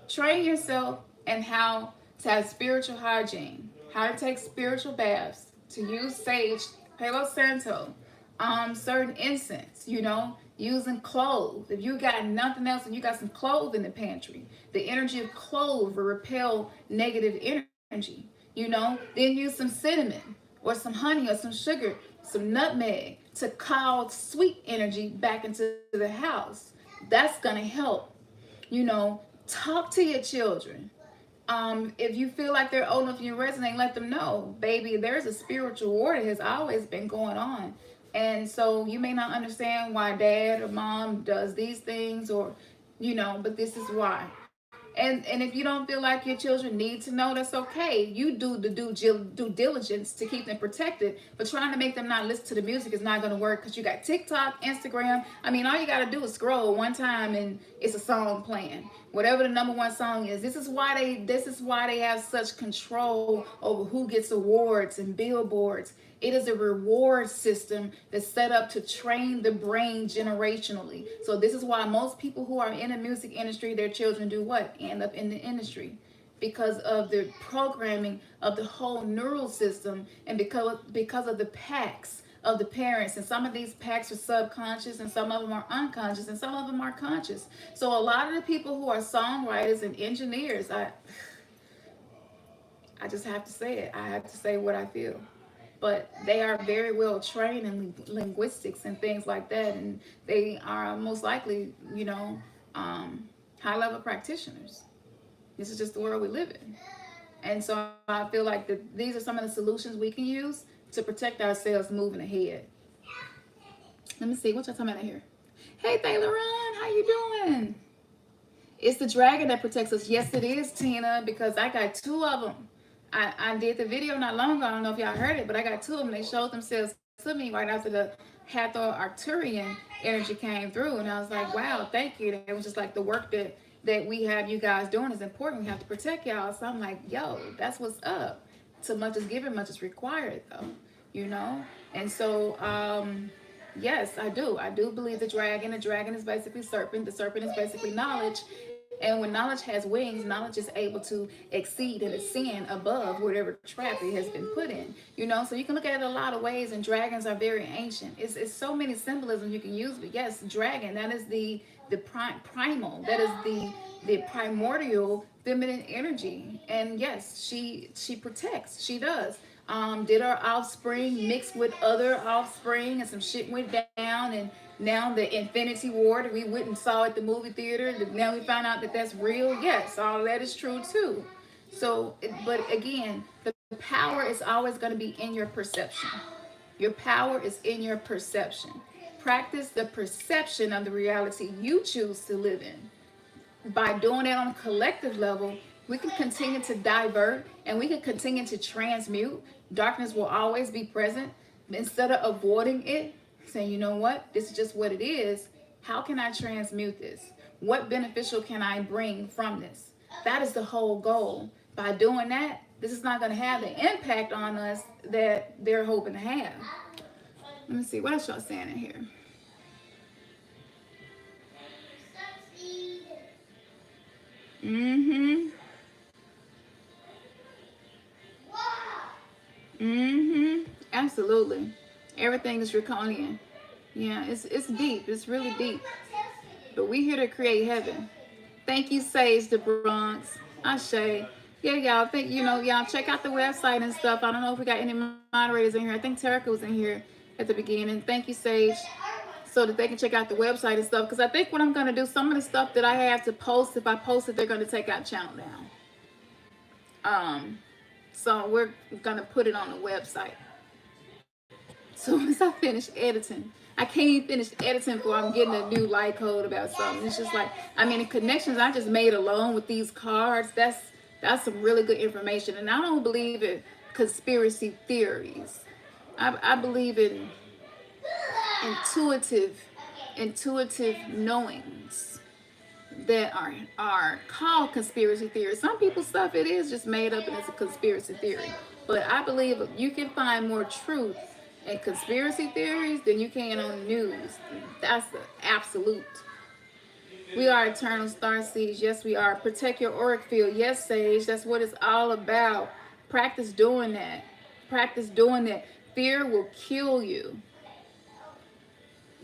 Train yourself and how to have spiritual hygiene, how to take spiritual baths, to use sage, Palo Santo, certain incense, using clove. If you got nothing else and you got some clove in the pantry, the energy of clove will repel negative energy, then use some cinnamon or some honey or some sugar, some nutmeg to call sweet energy back into the house. That's going to help. Talk to your children. If you feel like they're old enough and you resonate, let them know, baby, there's a spiritual war that has always been going on. And so you may not understand why dad or mom does these things, or, but this is why. And if you don't feel like your children need to know, that's okay. You do the due diligence to keep them protected. But trying to make them not listen to the music is not going to work, because you got TikTok, Instagram. I mean, all you got to do is scroll one time and it's a song playing. Whatever the number one song is. This is why they have such control over who gets awards and billboards. It is a reward system that's set up to train the brain generationally. So this is why most people who are in the music industry, their children do what? End up in the industry, because of the programming of the whole neural system, and because of the pacts of the parents. And some of these pacts are subconscious, and some of them are unconscious, and some of them are conscious. So a lot of the people who are songwriters and engineers, I just have to say it. I have to say what I feel. But they are very well trained in linguistics and things like that, and they are most likely, high level practitioners. This is just the world we live in. And so I feel like these are some of the solutions we can use to protect ourselves moving ahead. Let me see, what y'all talking about here? Hey, Taylor Run, how you doing? It's the dragon that protects us. Yes, it is, Tina, because I got two of them. I did the video not long ago. I don't know if y'all heard it, but I got two of them. They showed themselves to me right after the Hathor Arcturian energy came through. And I was like, wow, thank you. It was just like the work that we have you guys doing is important. We have to protect y'all. So I'm like, yo, that's what's up. So much is given, much is required, though, And so, yes, I do. I do believe the dragon. The dragon is basically serpent. The serpent is basically knowledge. And when knowledge has wings, knowledge is able to exceed and ascend above whatever trap it has been put in. So you can look at it a lot of ways, and dragons are very ancient. It's so many symbolisms you can use. But yes, dragon, that is the primal, that is the primordial feminine energy. And yes, she protects. She does. Did our offspring mix with other offspring, and some shit went down, and now the Infinity War that we went and saw at the movie theater, now we find out that that's real. Yes, all that is true too. So, but again, the power is always going to be in your perception. Your power is in your perception. Practice the perception of the reality you choose to live in. By doing that on a collective level, we can continue to divert, and we can continue to transmute. Darkness will always be present. Instead of avoiding it, saying, you know what, this is just what it is. How can I transmute this? What beneficial can I bring from this? That is the whole goal. By doing that, this is not going to have the impact on us that they're hoping to have. Let me see, what else y'all saying in here? Absolutely. Everything is draconian. Yeah, it's deep. It's really deep. But we here to create heaven. Thank you, Sage the Bronx. Ashe. Yeah, y'all. Y'all check out the website and stuff. I don't know if we got any moderators in here. I think Terica was in here at the beginning. Thank you, Sage, so that they can check out the website and stuff. Because I think what I'm going to do, some of the stuff that I have to post, if I post it, they're going to take out channel down. So we're going to put it on the website. So once I finish editing, I can't even finish editing before I'm getting a new light code about something. It's just like, the connections I just made alone with these cards, that's some really good information. And I don't believe in conspiracy theories. I believe in intuitive knowings that are called conspiracy theories. Some people's stuff, it is just made up and it's a conspiracy theory. But I believe you can find more truth in conspiracy theories than you can on the news. That's the absolute. We are eternal star seeds. Yes, we are. Protect your auric field. Yes, Sage. That's what it's all about. Practice doing that. Practice doing that. Fear will kill you.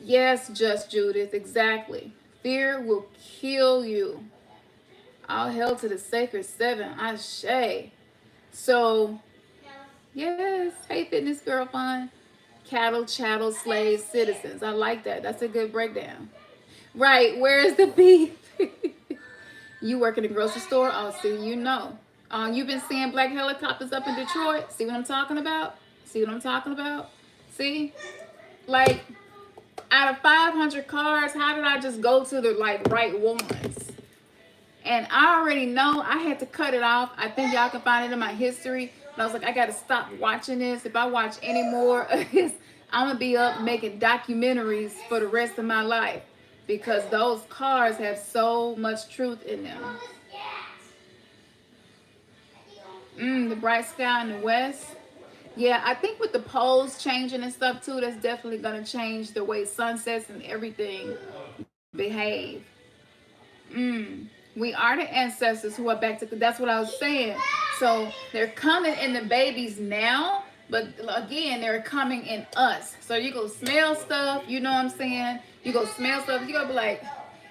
Yes, Just Judith. Exactly. Fear will kill you. All hail to the sacred seven. Ashe. So, yes. Hey, fitness girl fun. Cattle, chattel, slaves, citizens. I like that. That's a good breakdown. Right. Where's the beef? You work in a grocery store? Oh, see, you've been seeing black helicopters up in Detroit. See what I'm talking about? See? Like, out of 500 cars, how did I just go to the right ones? And I already know I had to cut it off. I think y'all can find it in my history. But I was like, I got to stop watching this. If I watch any more of this, I'm going to be up making documentaries for the rest of my life. Because those cars have so much truth in them. The bright sky in the west. Yeah, I think with the poles changing and stuff too, that's definitely going to change the way sunsets and everything behave. We are the ancestors who are back to, that's what I was saying. So they're coming in the babies now, But again, they're coming in us. So you go smell stuff, you know what I'm saying? You go smell stuff, you go be like,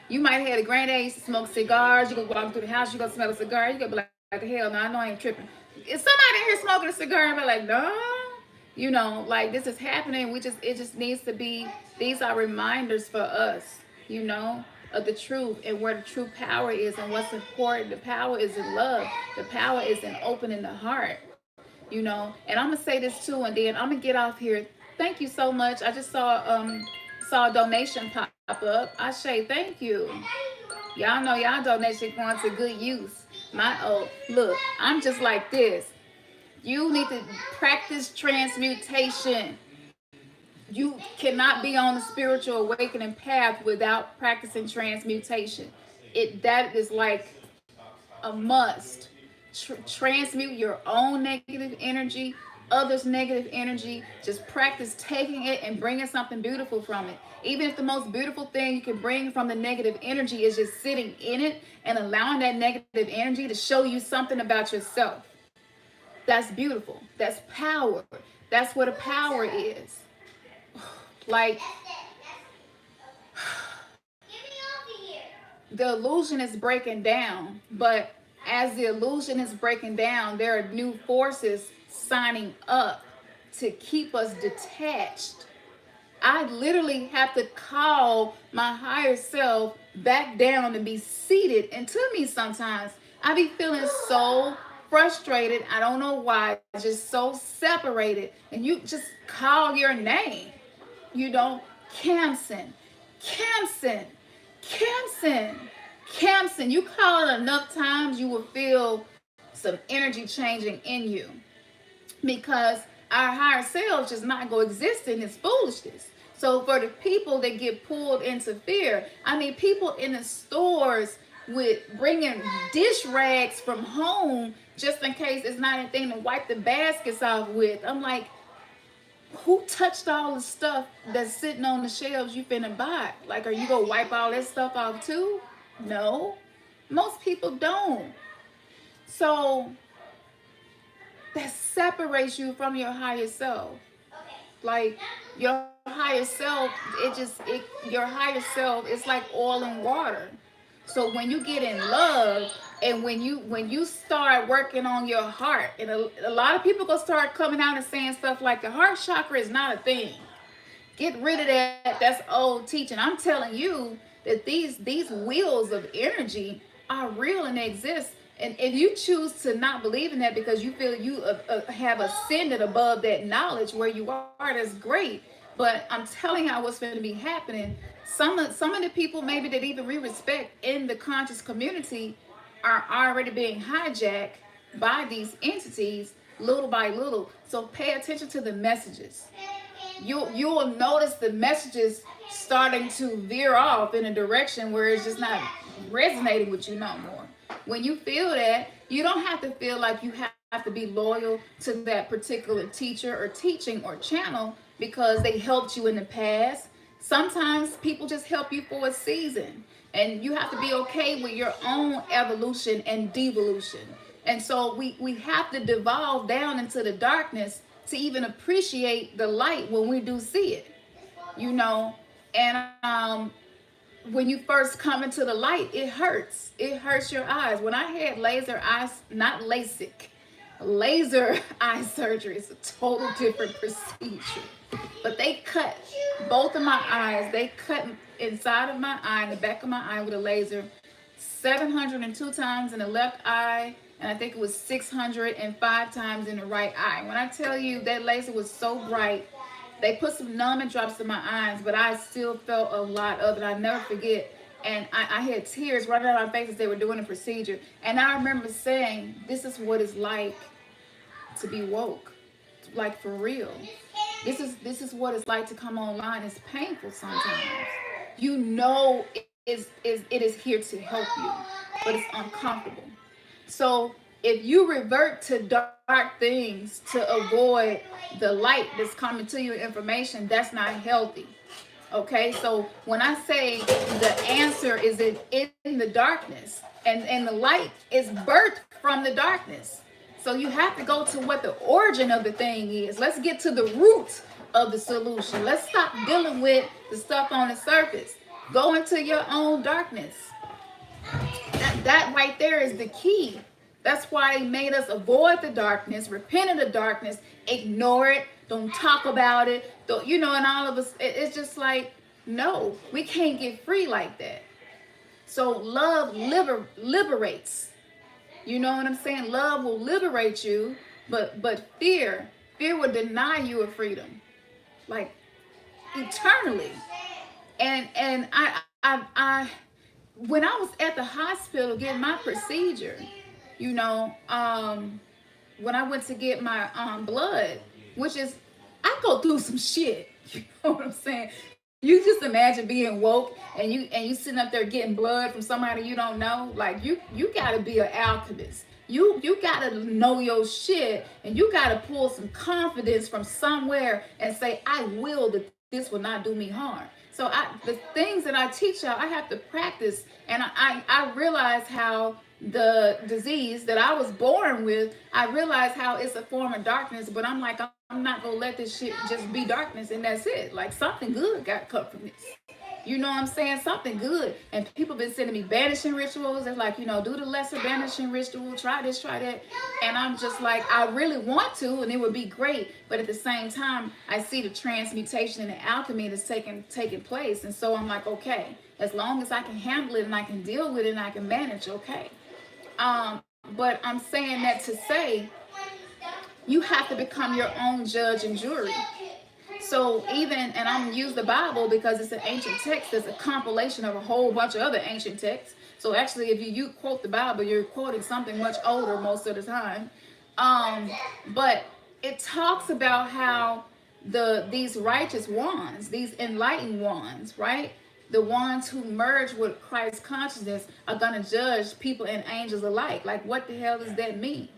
you might have had a granddad smoke cigars, you go walk through the house, you go smell a cigar, you go be like hell no, I know I ain't tripping. Is somebody in here smoking a cigar and be like, no? You know, like this is happening. It just needs to be, these are reminders for us, you know, of the truth and where the true power is and what's important. The power is in love. The power is in opening the heart, you know. And I'm gonna say this too, and then I'm gonna get off here. Thank you so much. I just saw a donation pop up. I say thank you. Y'all know y'all donation going to good use. Look, I'm just like this. You need to practice transmutation. You cannot be on the spiritual awakening path without practicing transmutation. That is like a must. Transmute your own negative energy, others' negative energy. Just practice taking it and bringing something beautiful from it. Even if the most beautiful thing you can bring from the negative energy is just sitting in it and allowing that negative energy to show you something about yourself. That's beautiful. That's power. That's what a power is. Like, the illusion is breaking down, but as the illusion is breaking down, there are new forces signing up to keep us detached. I literally have to call my higher self back down to be seated into me sometimes. I be feeling so frustrated. I don't know why. Just so separated. And you just call your name. You know, Kamsen. You call it enough times, you will feel some energy changing in you. Because our higher self just not going to exist in this foolishness. So for the people that get pulled into fear, I mean, people in the stores with bringing dish rags from home just in case it's not anything to wipe the baskets off with. I'm like, who touched all the stuff that's sitting on the shelves you finna buy? Like, are you gonna wipe all that stuff off too? No, most people don't. So that separates you from your higher self. Like, your higher self, your higher self is like oil and water. So when you get in love and when you start working on your heart, and a lot of people gonna start coming out and saying stuff like the heart chakra is not a thing. Get rid of that. That's old teaching. I'm telling you that these wheels of energy are real and they exist. And if you choose to not believe in that because you feel you have ascended above that knowledge where you are, that's great. But I'm telling you what's going to be happening. Some of the people maybe that even we respect in the conscious community are already being hijacked by these entities little by little. So pay attention to the messages. You'll notice the messages starting to veer off in a direction where it's just not resonating with you no more. When you feel that, you don't have to feel like you have to be loyal to that particular teacher or teaching or channel because they helped you in the past. Sometimes people just help you for a season, and you have to be okay with your own evolution and devolution. And so we have to devolve down into the darkness to even appreciate the light when we do see it, you know. And when you first come into the light, it hurts. It hurts your eyes. When I had laser eye surgery, it's a total different procedure. But they cut both of my eyes. They cut inside of my eye, in the back of my eye with a laser, 702 times in the left eye, and I think it was 605 times in the right eye. When I tell you that laser was so bright, they put some numbing drops in my eyes, but I still felt a lot of it. I never forget. And I had tears running down my face as they were doing the procedure. And I remember saying, this is what it's like to be woke. Like, for real. This is what it's like to come online. It's painful sometimes. You know it is here to help you, but it's uncomfortable. So if you revert to dark things to avoid the light that's coming to you, information, that's not healthy. Okay, so when I say the answer is in the darkness, and the light is birthed from the darkness. So you have to go to what the origin of the thing is. Let's get to the root of the solution. Let's stop dealing with the stuff on the surface. Go into your own darkness. That right there is the key. That's why they made us avoid the darkness, repent of the darkness, ignore it, don't talk about it. Don't, and all of us, it's just like, no, we can't get free like that. So love liberates. You know what I'm saying? Love will liberate you, but fear will deny you of freedom, like eternally. And I when I was at the hospital getting my procedure, when I went to get my blood, which is, I go through some shit. You know what I'm saying? You just imagine being woke and you sitting up there getting blood from somebody you don't know. Like you gotta be an alchemist. You gotta know your shit, and you gotta pull some confidence from somewhere and say, I will that this will not do me harm. So the things that I teach y'all, I have to practice, and I realize how the disease that I was born with, I realize how it's a form of darkness, but I'm like, I'm not gonna let this shit just be darkness and that's it. Like something good got cut from this. You know what I'm saying? Something good. And people been sending me banishing rituals. They're like, do the lesser banishing ritual, try this, try that. And I'm just like, I really want to, and it would be great. But at the same time, I see the transmutation and the alchemy that's taking place. And so I'm like, okay, as long as I can handle it and I can deal with it and I can manage, okay. But I'm saying that to say, you have to become your own judge and jury. So and I'm going to use the Bible because it's an ancient text. It's a compilation of a whole bunch of other ancient texts. So actually, if you quote the Bible, you're quoting something much older most of the time. But it talks about how these righteous ones, these enlightened ones, right? The ones who merge with Christ's consciousness are going to judge people and angels alike. Like, what the hell does that mean?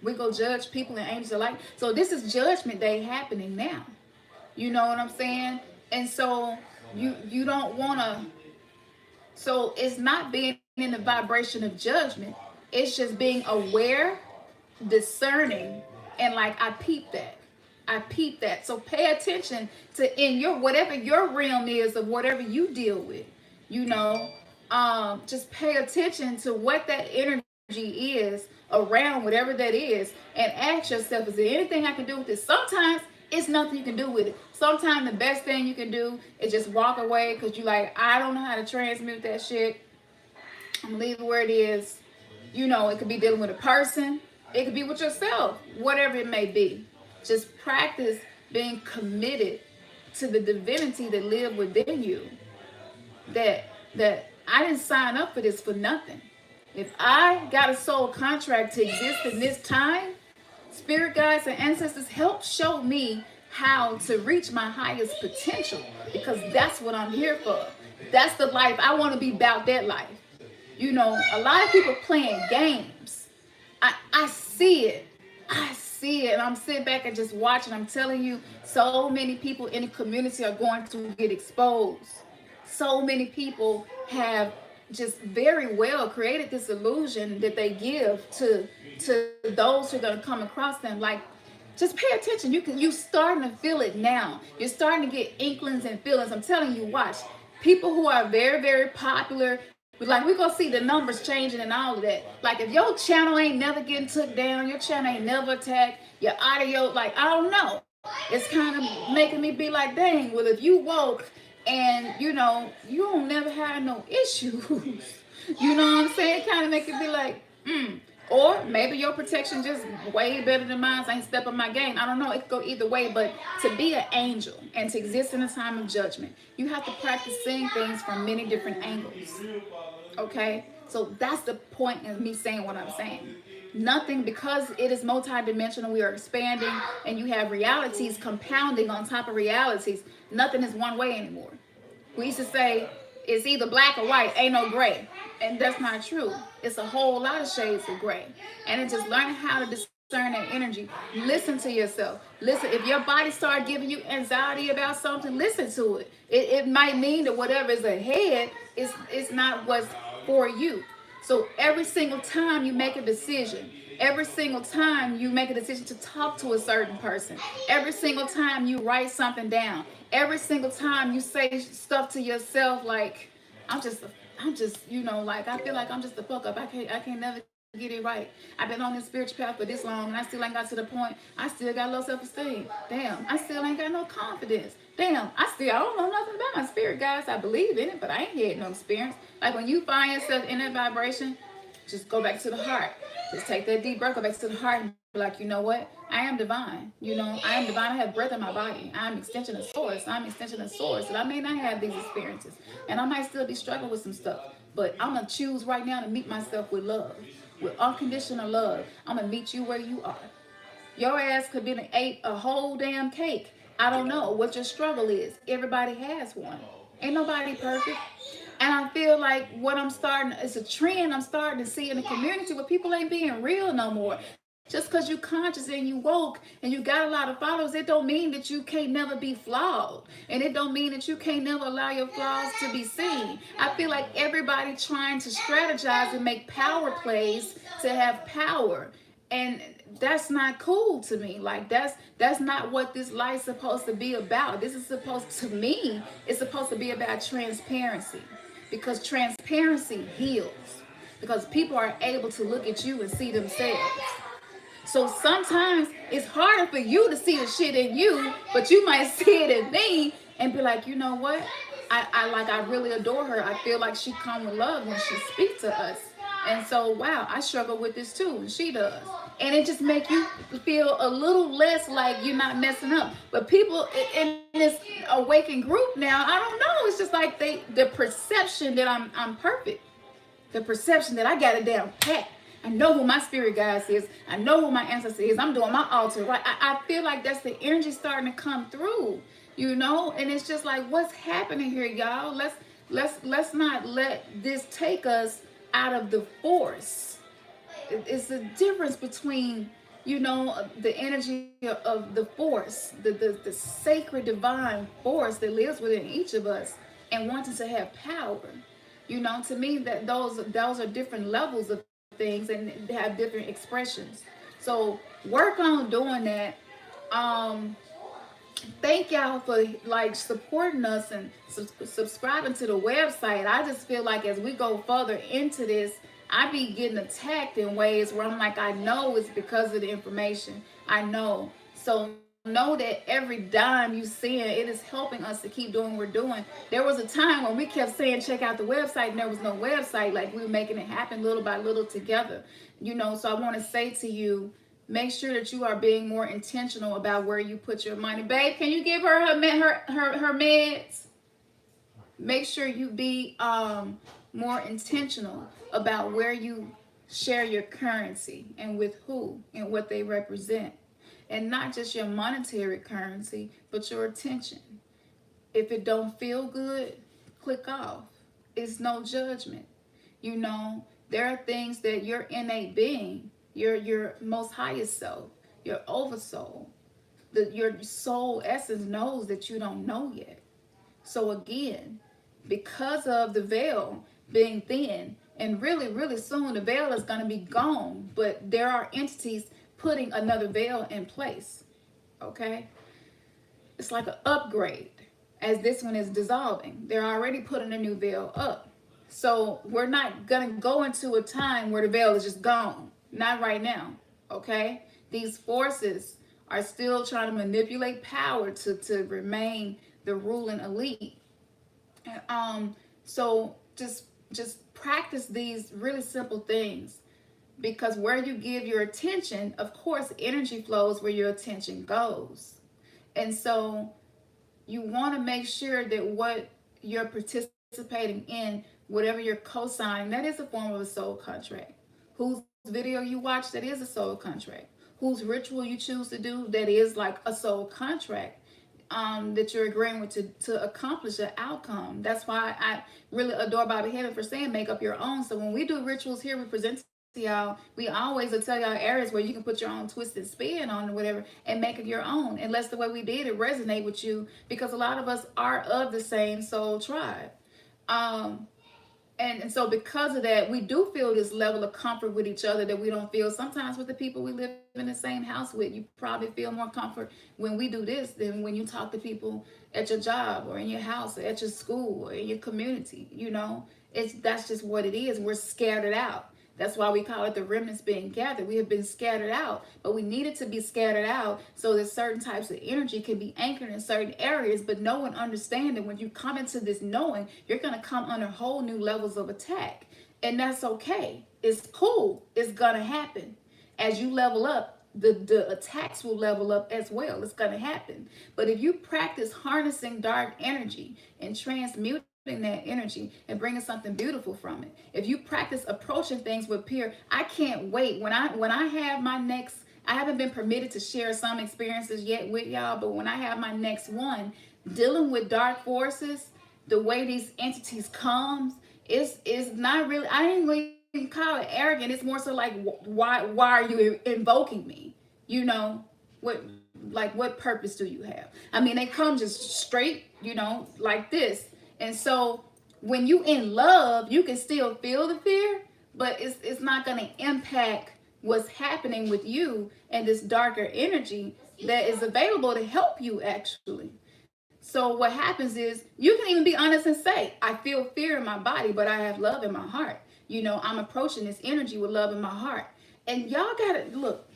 We go judge people and angels alike. So this is judgment day happening now. You know what I'm saying? And so you don't want to. So it's not being in the vibration of judgment. It's just being aware, discerning, and like, I peep that. So pay attention to in your whatever your realm is of whatever you deal with. Just pay attention to what that energy is around whatever that is, and ask yourself, is there anything I can do with this? Sometimes it's nothing you can do with it. Sometimes the best thing you can do is just walk away because you like, I don't know how to transmute that shit. I'm gonna leave it where it is. It could be dealing with a person. It could be with yourself, whatever it may be. Just practice being committed to the divinity that lives within you. That I didn't sign up for this for nothing. If I got a soul contract to exist in this time, spirit guides and ancestors help show me how to reach my highest potential, because that's what I'm here for. That's the life. I want to be about that life. A lot of people playing games. I see it. And I'm sitting back and just watching. I'm telling you, so many people in the community are going to get exposed. So many people have just very well created this illusion that they give to those who are going to come across them. Like, just pay attention. You're starting to feel it now. You're starting to get inklings and feelings. I'm telling you, watch. People who are very, very popular, like, we're going to see the numbers changing and all of that. Like, if your channel ain't never getting took down, your channel ain't never attacked, your audio, like, I don't know. It's kind of making me be like, dang, well, if you woke and, you don't never have no issues. You know what I'm saying? Kind of make it be like, Or maybe your protection just way better than mine. So I ain't step up my game. I don't know. It could go either way. But to be an angel and to exist in a time of judgment, you have to practice seeing things from many different angles. Okay? So that's the point of me saying what I'm saying. Nothing, because it is multidimensional, we are expanding, and you have realities compounding on top of realities. Nothing is one way anymore. We used to say it's either black or white, ain't no gray. And that's not true. It's a whole lot of shades of gray. And it's just learning how to discern that energy. Listen to yourself. Listen, if your body starts giving you anxiety about something, listen to it. It might mean that whatever is ahead is not what's for you. So every single time you make a decision, Every single time you make a decision to talk to a certain person, every single time you write something down, every single time you say stuff to yourself like, I'm just, like I feel like I'm just a fuck up. I can't never get it right. I've been on this spiritual path for this long and I still ain't got to the point. I still got low self-esteem. Damn, I still ain't got no confidence. Damn, I don't know nothing about my spirit, guys. I believe in it, but I ain't had no experience. Like when you find yourself in that vibration, just go back to the heart. Just take that deep breath, go back to the heart and be like, you know what? I am divine. I am divine. I have breath in my body. I am extension of source. I'm extension of source. And I may not have these experiences. And I might still be struggling with some stuff. But I'm going to choose right now to meet myself with love. With unconditional love. I'm going to meet you where you are. Your ass could be ate a whole damn cake. I don't know what your struggle is. Everybody has one. Ain't nobody perfect. And I feel like it's a trend I'm starting to see in the community where people ain't being real no more. Just because you conscious and you woke and you got a lot of followers, it don't mean that you can't never be flawed. And it don't mean that you can't never allow your flaws to be seen. I feel like everybody trying to strategize and make power plays to have power. And that's not cool to me. Like that's not what this life's supposed to be about. This is supposed to me, it's supposed to be about transparency. Because transparency heals. Because people are able to look at you and see themselves. So sometimes it's harder for you to see the shit in you, but you might see it in me and be like, you know what? I really adore her. I feel like she come with love when she speaks to us. And so, wow, I struggle with this too, and she does. And it just make you feel a little less like you're not messing up. But people in this awakened group now, I don't know. It's just like the perception that I'm perfect. The perception that I got it down pat. I know who my spirit guide is. I know who my ancestor is. I'm doing my altar. Right? I feel like that's the energy starting to come through, And it's just like, what's happening here, y'all? Let's not let this take us out of the force. It's the difference between, the energy of the force, the sacred divine force that lives within each of us, and wanting to have power. To me, that those are different levels of things and they have different expressions. So work on doing that. Thank y'all for supporting us and subscribing to the website. I just feel like as we go further into this, I be getting attacked in ways where I'm like, I know it's because of the information. I know. So know that every dime you send, it is helping us to keep doing what we're doing. There was a time when we kept saying check out the website and there was no website. Like we were making it happen little by little together. So I want to say to you, make sure that you are being more intentional about where you put your money. Babe, can you give her her meds? Make sure you be more intentional about where you share your currency and with who and what they represent. And not just your monetary currency, but your attention. If it don't feel good, click off. It's no judgment. There are things that your innate being, your most highest self, your oversoul, your soul essence knows that you don't know yet. So again, because of the veil being thin, and really, really soon the veil is going to be gone, but there are entities putting another veil in place. Okay? It's like an upgrade as this one is dissolving. They're already putting a new veil up. So we're not going to go into a time where the veil is just gone. Not right now. Okay? These forces are still trying to manipulate power to remain the ruling elite. So just practice these really simple things. Because where you give your attention, of course, energy flows where your attention goes. And so you want to make sure that what you're participating in, whatever you're co-signing, that is a form of a soul contract. Whose video you watch, that is a soul contract. Whose ritual you choose to do, that is like a soul contract. That you're agreeing with to accomplish an outcome. That's why I really adore Bobby Hemming for saying make up your own. So when we do rituals here, we present to y'all, we always will tell y'all areas where you can put your own twist and spin on or whatever and make it your own, unless the way we did it resonate with you, because a lot of us are of the same soul tribe. And so because of that, we do feel this level of comfort with each other that we don't feel sometimes with the people we live in the same house with. You probably feel more comfort when we do this than when you talk to people at your job or in your house or at your school or in your community. You know, that's just what it is. We're scattered out. That's why we call it the remnants being gathered. We have been scattered out, but we needed to be scattered out so that certain types of energy can be anchored in certain areas. But no one understands that when you come into this knowing, you're going to come under whole new levels of attack. And that's okay. It's cool. It's going to happen. As you level up, the attacks will level up as well. It's going to happen. But if you practice harnessing dark energy and transmuting that energy and bringing something beautiful from it, if you practice approaching things with pure, I can't wait when I have my next, I haven't been permitted to share some experiences yet with y'all, but when I have my next one dealing with dark forces, the way these entities comes is not really, I ain't going to call it arrogant. It's more so like, why are you invoking me? You know, what purpose do you have? I mean, they come just straight, you know, like this. And so when you in love, you can still feel the fear, but it's not going to impact what's happening with you and this darker energy that is available to help you actually. So what happens is you can even be honest and say, I feel fear in my body, but I have love in my heart. You know, I'm approaching this energy with love in my heart. And y'all got to look,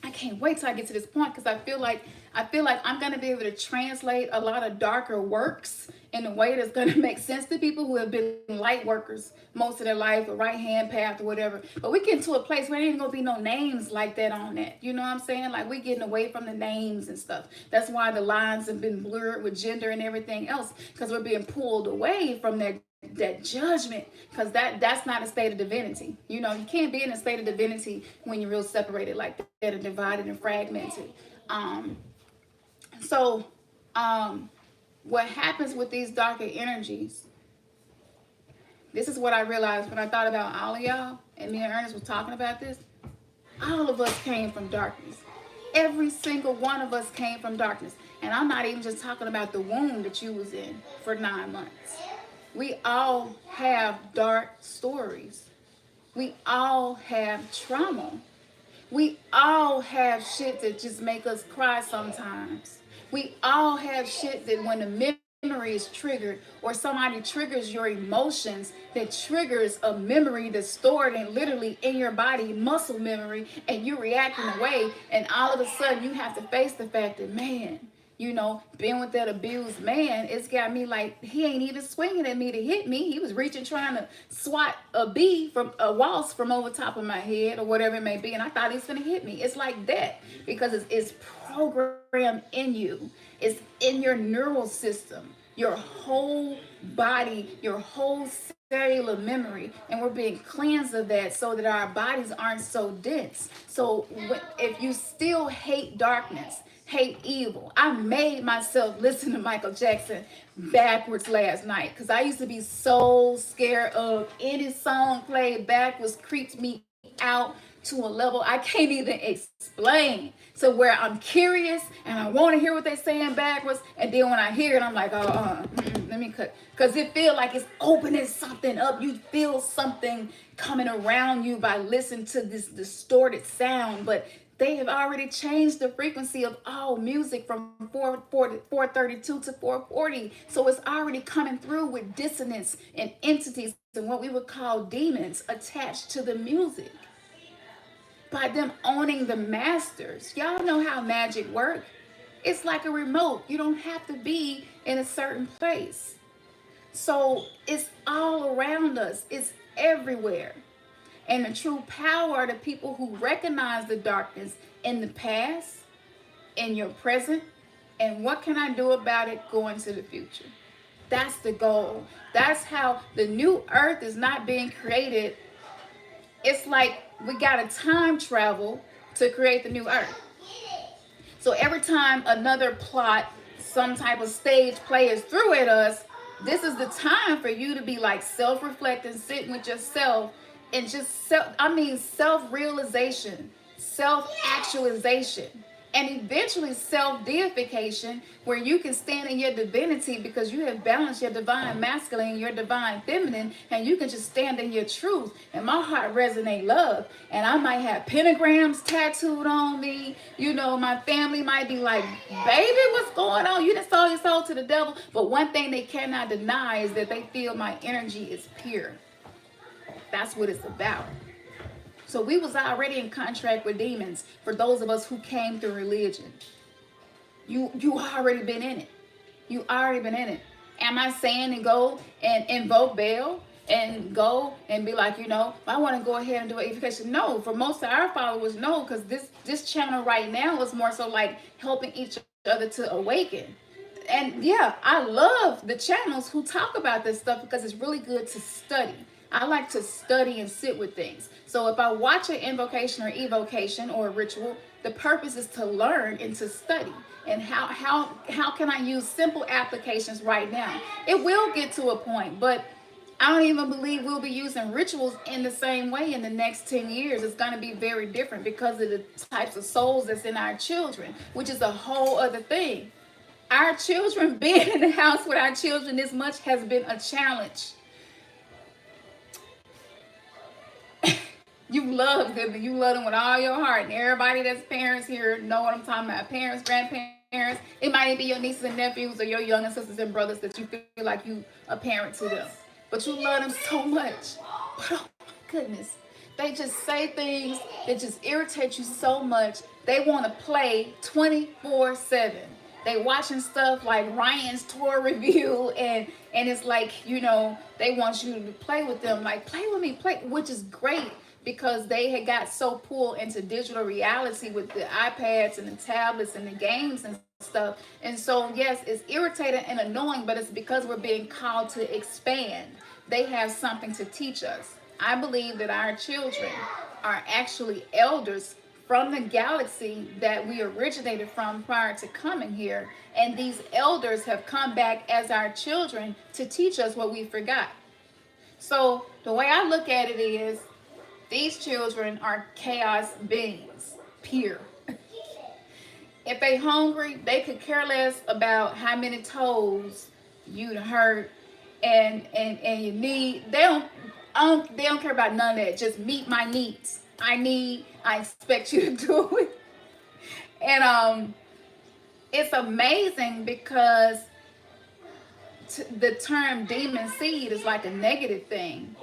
I can't wait till I get to this point because I feel like I'm going to be able to translate a lot of darker works in a way that's going to make sense to people who have been light workers most of their life, or right hand path or whatever. But we get to a place where there ain't going to be no names like that on that. You know what I'm saying? Like we getting away from the names and stuff. That's why the lines have been blurred with gender and everything else, because we're being pulled away from that judgment, because that's not a state of divinity. You know, you can't be in a state of divinity when you're real separated like that and divided and fragmented. What happens with these darker energies, this is what I realized when I thought about all of y'all, and me and Ernest was talking about this. All of us came from darkness. Every single one of us came from darkness. And I'm not even just talking about the womb that you was in for 9 months. We all have dark stories. We all have trauma. We all have shit that just make us cry sometimes. We all have shit that when the memory is triggered, or somebody triggers your emotions, that triggers a memory that's stored in literally in your body, muscle memory, and you react in a way, and all of a sudden you have to face the fact that, man, you know, being with that abused man, it's got me like, he ain't even swinging at me to hit me. He was reaching, trying to swat a wasp from over top of my head or whatever it may be. And I thought he was going to hit me. It's like that because it's programmed in you. It's in your neural system, your whole body, your whole cellular memory, and we're being cleansed of that so that our bodies aren't so dense. So if you still hate darkness, hate evil. I made myself listen to Michael Jackson backwards last night because I used to be so scared of any song played backwards, creeped me out to a level I can't even explain. So where I'm curious and I want to hear what they're saying backwards, and then when I hear it, I'm like, let me cut. Because it feels like it's opening something up. You feel something coming around you by listening to this distorted sound, but they have already changed the frequency of all music from 432 to 440. So it's already coming through with dissonance and entities and what we would call demons attached to the music. By them owning the masters. Y'all know how magic works. It's like a remote. You don't have to be in a certain place. So it's all around us. It's everywhere. And the true power are the people who recognize the darkness in the past, in your present, and what can I do about it going to the future? That's the goal. That's how the new earth is not being created. It's like we got to time travel to create the new earth. So every time another plot, some type of stage play is through at us, this is the time for you to be like self-reflecting, sitting with yourself, and just self-realization, self-actualization. and eventually self-deification, where you can stand in your divinity because you have balanced your divine masculine and your divine feminine, and you can just stand in your truth. And my heart resonate love, and I might have pentagrams tattooed on me. You know, my family might be like, baby, what's going on? You done sold your soul to the devil. But one thing they cannot deny is that they feel my energy is pure. That's what it's about. So we was already in contract with demons for those of us who came through religion. You already been in it. You already been in it. Am I saying to go and invoke Baal and go and be like, you know, I want to go ahead and do an education? No, for most of our followers, no, because this channel right now is more so like helping each other to awaken. And yeah, I love the channels who talk about this stuff because it's really good to study. I like to study and sit with things. So if I watch an invocation or evocation or a ritual, the purpose is to learn and to study. And how can I use simple applications right now? It will get to a point, but I don't even believe we'll be using rituals in the same way in the next 10 years. It's going to be very different because of the types of souls that's in our children, which is a whole other thing. Our children being in the house with our children this much has been a challenge. You love them, and you love them with all your heart. And everybody that's parents here know what I'm talking about. Parents, grandparents. It might even be your nieces and nephews or your younger sisters and brothers that you feel like you a parent to them. But you love them so much. But oh my goodness, they just say things that just irritate you so much. They want to play 24/7. They watching stuff like Ryan's tour review, and it's like, you know, they want you to play with them. Like, play with me, play, which is great, because they had got so pulled into digital reality with the iPads and the tablets and the games and stuff. And so, yes, it's irritating and annoying, but it's because we're being called to expand. They have something to teach us. I believe that our children are actually elders from the galaxy that we originated from prior to coming here. And these elders have come back as our children to teach us what we forgot. So the way I look at it is, these children are chaos beings, pure. If they hungry, they could care less about how many toes you hurt and you need. They don't care about none of that. Just meet my needs. I expect you to do it. And it's amazing because the term demon seed is like a negative thing.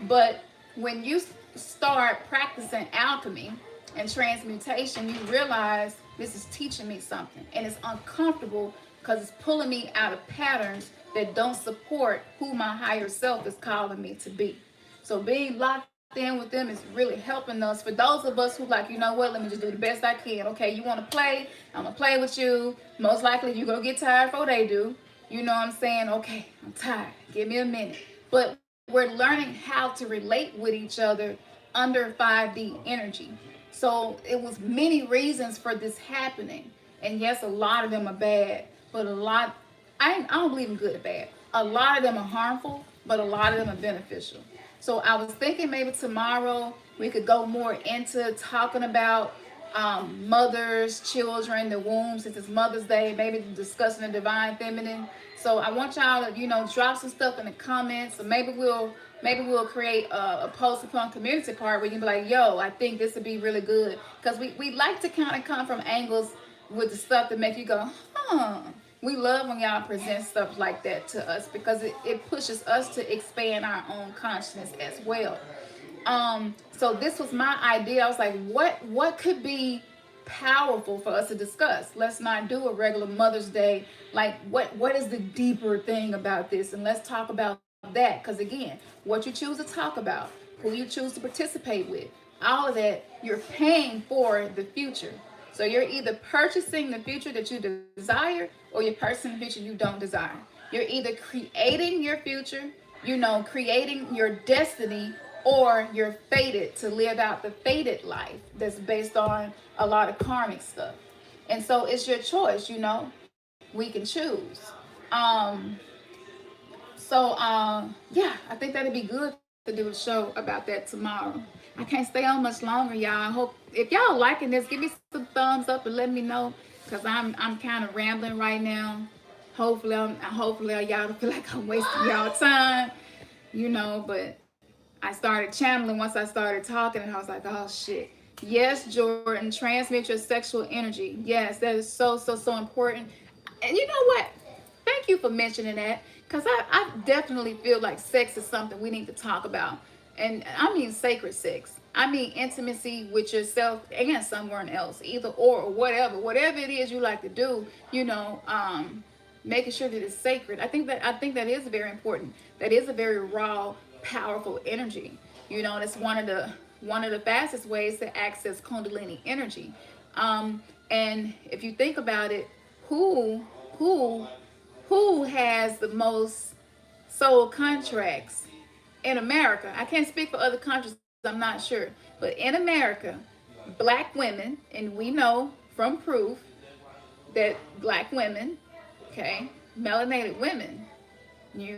But when you start practicing alchemy and transmutation, you realize this is teaching me something, and it's uncomfortable because it's pulling me out of patterns that don't support who my higher self is calling me to be. So being locked in with them is really helping us. For those of us who like, you know what, let me just do the best I can. Okay, you want to play, I'm gonna play with you. Most likely you're gonna get tired before they do. You know what I'm saying? Okay, I'm tired, give me a minute. But we're learning how to relate with each other under 5D energy. So it was many reasons for this happening. And yes, a lot of them are bad, but I don't believe in good or bad. A lot of them are harmful, but a lot of them are beneficial. So I was thinking maybe tomorrow we could go more into talking about mothers, children, the womb, since it's Mother's Day, maybe discussing the divine feminine. So I want y'all to, you know, drop some stuff in the comments. So maybe we'll create a post upon community part where you can be like, yo, I think this would be really good. Because we like to kind of come from angles with the stuff that make you go, huh. We love when y'all present stuff like that to us because it pushes us to expand our own consciousness as well. So this was my idea. I was like, what could be powerful for us to discuss? Let's not do a regular Mother's Day. Like, what is the deeper thing about this? And let's talk about that. Because again, what you choose to talk about, who you choose to participate with, all of that, you're paying for the future. So you're either purchasing the future that you desire, or you're purchasing the future you don't desire. You're either creating your future, you know, creating your destiny, or you're fated to live out the fated life that's based on a lot of karmic stuff. And so it's your choice, you know. We can choose. Yeah, I think that'd be good to do a show about that tomorrow. I can't stay on much longer, y'all. I hope if y'all liking this, give me some thumbs up and let me know, cause I'm kind of rambling right now. Hopefully y'all don't feel like I'm wasting y'all time, But I started channeling once I started talking, and I was like, oh shit. Yes, Jordan, transmit your sexual energy. Yes, that is so, so, so important. And you know what? Thank you for mentioning that, because I definitely feel like sex is something we need to talk about. And I mean sacred sex. I mean intimacy with yourself and someone else, either or whatever it is you like to do, making sure that it's sacred. I think that is very important. That is a very raw, powerful energy. That's one of the fastest ways to access Kundalini energy. And if you think about it, who who who has the most soul contracts in America? I can't speak for other countries, I'm not sure. But in America, black women, and we know from proof that black women, okay, melanated women, we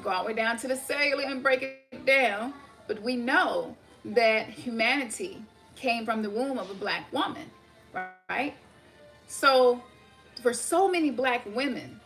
go all the way down to the cellular and break it down, but we know that humanity came from the womb of a black woman, right? So for so many black women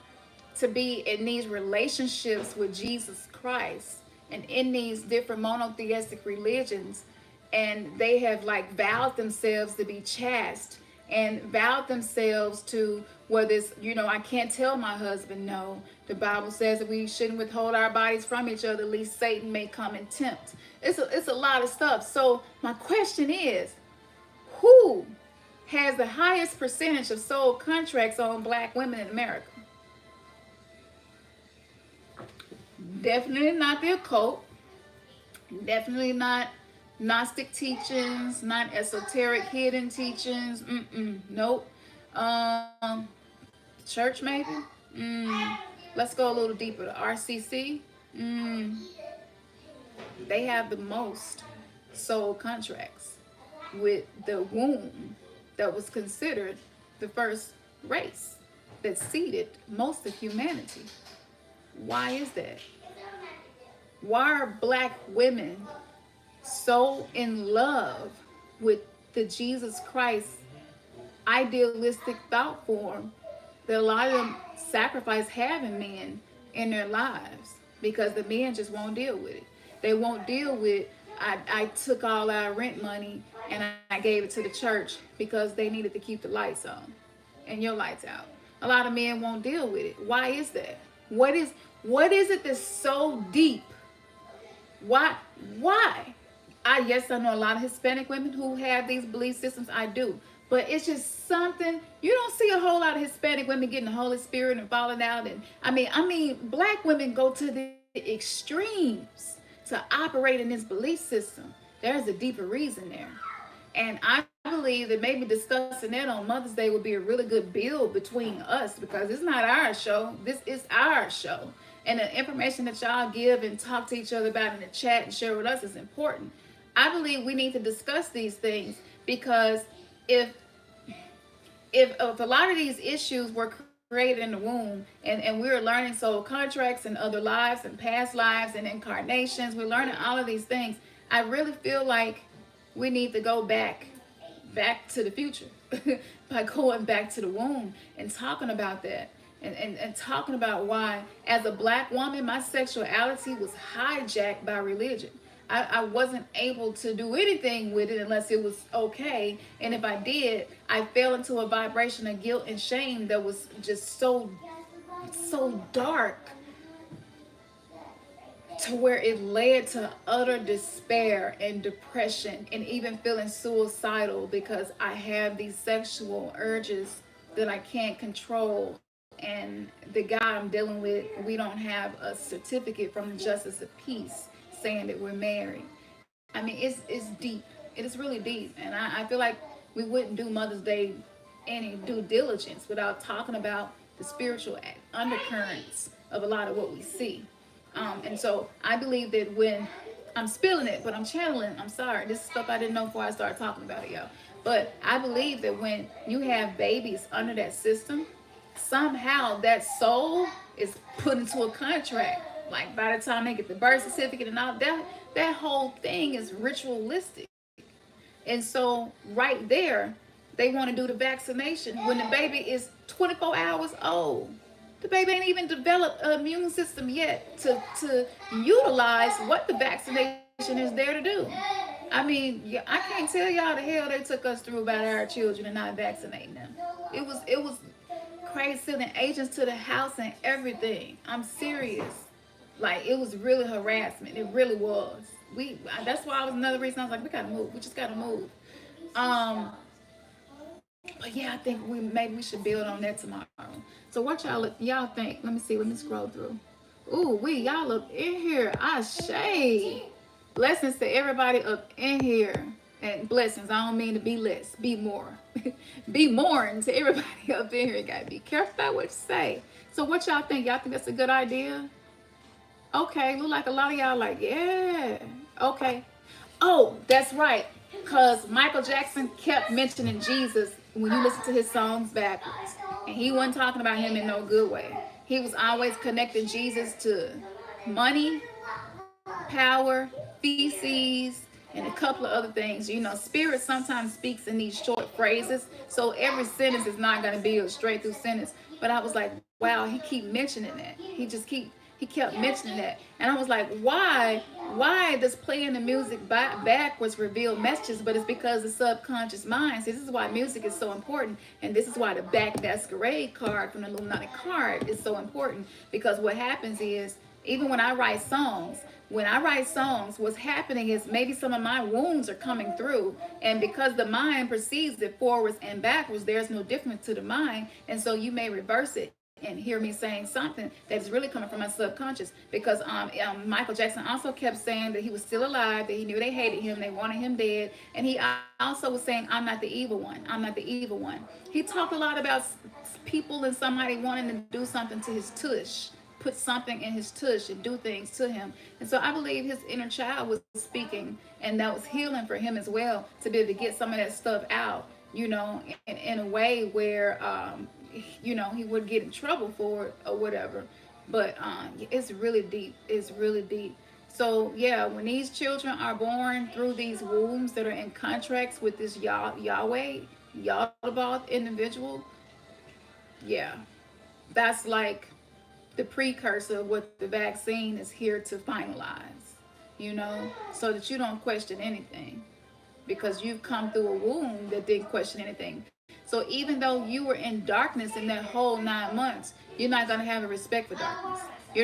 to be in these relationships with Jesus Christ and in these different monotheistic religions, and they have like vowed themselves to be chaste and vowed themselves to whether it's, I can't tell my husband no. The Bible says that we shouldn't withhold our bodies from each other, lest Satan may come and tempt. It's a lot of stuff. So my question is, who has the highest percentage of soul contracts on black women in America? Definitely not the occult. Definitely not Gnostic teachings, not esoteric hidden teachings. Nope. Church maybe. Let's go a little deeper. The RCC. They have the most soul contracts with the womb that was considered the first race that seeded most of humanity. Why is that? Why are black women so in love with the Jesus Christ idealistic thought form that a lot of them sacrifice having men in their lives because the men just won't deal with it? They won't deal with, I took all our rent money and I gave it to the church because they needed to keep the lights on and your lights out. A lot of men won't deal with it. Why is that? What is it that's so deep? Why? I know a lot of Hispanic women who have these belief systems. I do. But it's just something, you don't see a whole lot of Hispanic women getting the Holy Spirit and falling out. And I mean, black women go to the extremes to operate in this belief system. There's a deeper reason there. And I believe that maybe discussing that on Mother's Day would be a really good build between us, because it's not our show. This is our show. And the information that y'all give and talk to each other about in the chat and share with us is important. I believe we need to discuss these things, because if a lot of these issues were created in the womb, and we're learning soul contracts and other lives and past lives and incarnations, we're learning all of these things. I really feel like we need to go back to the future by going back to the womb and talking about that. And talking about why, as a black woman, my sexuality was hijacked by religion. I wasn't able to do anything with it unless it was okay. And if I did, I fell into a vibration of guilt and shame that was just so dark, to where it led to utter despair and depression, and even feeling suicidal, because I have these sexual urges that I can't control. And the guy I'm dealing with, we don't have a certificate from the Justice of Peace saying that we're married. I mean, it's deep. It is really deep. And I feel like we wouldn't do Mother's Day any due diligence without talking about the spiritual undercurrents of a lot of what we see. And so I believe that when I'm spilling it, but I'm channeling, I'm sorry, this is stuff I didn't know before I started talking about it, y'all. But I believe that when you have babies under that system, somehow that soul is put into a contract Like by the time they get the birth certificate and all that whole thing is ritualistic. And so right there, they want to do the vaccination when the baby is 24 hours old. The baby ain't even developed an immune system yet to utilize what the vaccination is there to do. I mean, yeah, I can't tell y'all the hell they took us through about our children and not vaccinating them. It was crazy, sending agents to the house and everything. I'm serious. Like it was really harassment. It really was. That's why I was another reason I was like, we gotta move. We just gotta move. Um, but yeah, I think maybe we should build on that tomorrow. So what y'all think? Let me see. Let me scroll through. Ooh, y'all up in here. I shade. Blessings to everybody up in here. And blessings. I don't mean to be less. Be more. Be more to everybody up in here. You gotta be careful about what you say. So what y'all think? Y'all think that's a good idea? Okay, look like a lot of y'all like, yeah. Okay. Oh, that's right. Because Michael Jackson kept mentioning Jesus when you listen to his songs backwards. And he wasn't talking about him in no good way. He was always connecting Jesus to money, power, feces, and a couple of other things. You know, spirit sometimes speaks in these short phrases. So every sentence is not going to be a straight through sentence. But I was like, wow, he keep mentioning that. He kept mentioning that. And I was like, why does playing the music backwards reveal messages? But it's because the subconscious mind. See, this is why music is so important. And this is why the back masquerade card from the Illuminati card is so important. Because what happens is, even when I write songs, what's happening is maybe some of my wounds are coming through. And because the mind perceives it forwards and backwards, there's no difference to the mind. And so you may reverse it and hear me saying something that's really coming from my subconscious. Because Michael Jackson also kept saying that he was still alive, that he knew they hated him, they wanted him dead. And he also was saying, I'm not the evil one. I'm not the evil one. He talked a lot about people and somebody wanting to do something to his tush, put something in his tush and do things to him. And so I believe his inner child was speaking, and that was healing for him as well, to be able to get some of that stuff out, you know, in a way where you know, he would get in trouble for it or whatever. But it's really deep. It's really deep. So yeah, when these children are born through these wombs that are in contracts with this Yahweh Yaldabaoth individual, yeah, that's like the precursor of what the vaccine is here to finalize, you know, so that you don't question anything, because you've come through a womb that didn't question anything. So even though you were in darkness in that whole 9 months, you're not going to have a respect for darkness.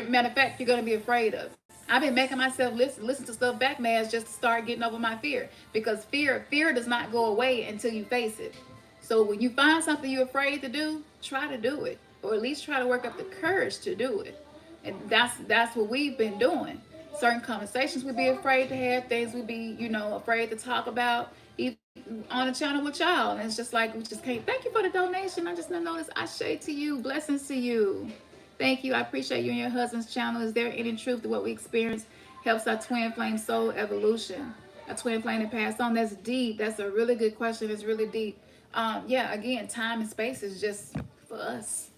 Matter of fact, you're going to be afraid of it. I've been making myself listen to stuff back, man, just to start getting over my fear. Because fear does not go away until you face it. So when you find something you're afraid to do, try to do it. Or at least try to work up the courage to do it. And that's what we've been doing. Certain conversations we'd be afraid to have, things we'd be, you know, afraid to talk about, even on the channel with y'all. And it's just like, we just can't. Thank you for the donation. I just noticed. I shade to you. Blessings to you. Thank you. I appreciate you and your husband's channel. Is there any truth to what we experience helps our twin flame soul evolution? A twin flame that passed on. That's deep. That's a really good question. It's really deep. Yeah, again, time and space is just for us.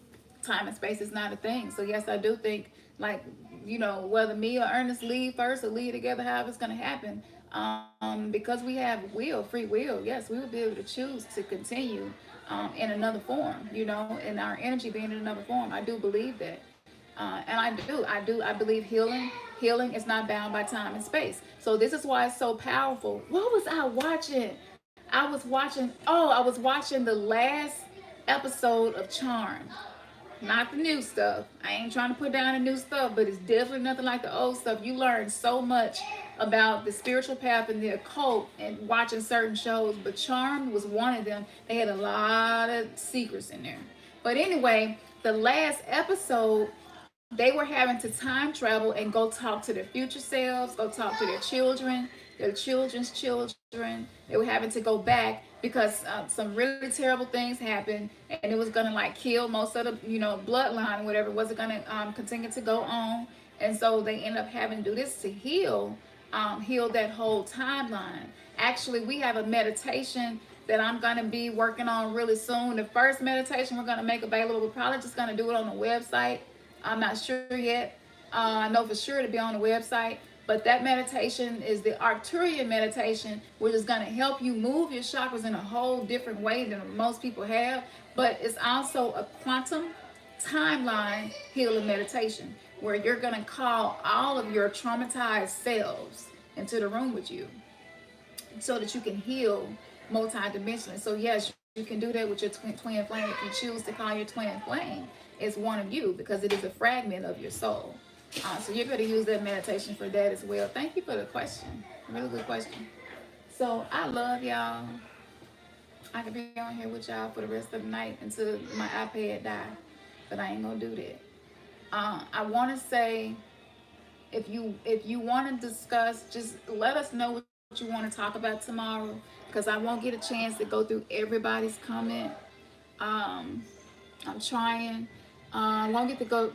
Time and space is not a thing. So yes, I do think, like, you know, whether me or Ernest leave first or leave together, however it's going to happen, because we have free will, yes, we will be able to choose to continue in another form, you know, and our energy being in another form. I do believe that. And I believe healing is not bound by time and space. So this is why it's so powerful. What was I watching? I was watching the last episode of Charmed. Not the new stuff. I ain't trying to put down the new stuff, but it's definitely nothing like the old stuff. You learn so much about the spiritual path and the occult and watching certain shows, but Charmed was one of them. They had a lot of secrets in there. But anyway, the last episode, they were having to time travel and go talk to their future selves, go talk to their children, their children's children. They were having to go back because some really terrible things happened, and it was gonna like kill most of the, you know, bloodline or whatever. It wasn't gonna continue to go on, and so they end up having to do this to heal that whole timeline. Actually, we have a meditation that I'm gonna be working on really soon. The first meditation we're gonna make available, we're probably just gonna do it on the website. I'm not sure yet. I know for sure to be on the website. But that meditation is the Arcturian meditation, which is going to help you move your chakras in a whole different way than most people have. But it's also a quantum timeline healing meditation where you're going to call all of your traumatized selves into the room with you so that you can heal multidimensionally. So yes, you can do that with your twin flame if you choose to call your twin flame. It's one of you because it is a fragment of your soul. So you're going to use that meditation for that as well. Thank you for the question. Really good question. So I love y'all. I could be on here with y'all for the rest of the night until my iPad die, but I ain't gonna do that. I want to say, if you want to discuss, just let us know what you want to talk about tomorrow, because I won't get a chance to go through everybody's comment. I'm trying. I won't get to go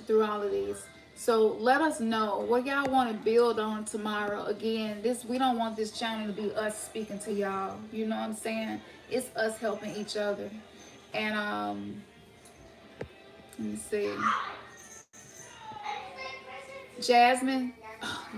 through all of these. So let us know what y'all want to build on tomorrow. Again, we don't want this channel to be us speaking to y'all. You know what I'm saying? It's us helping each other. And let me see. Jasmine,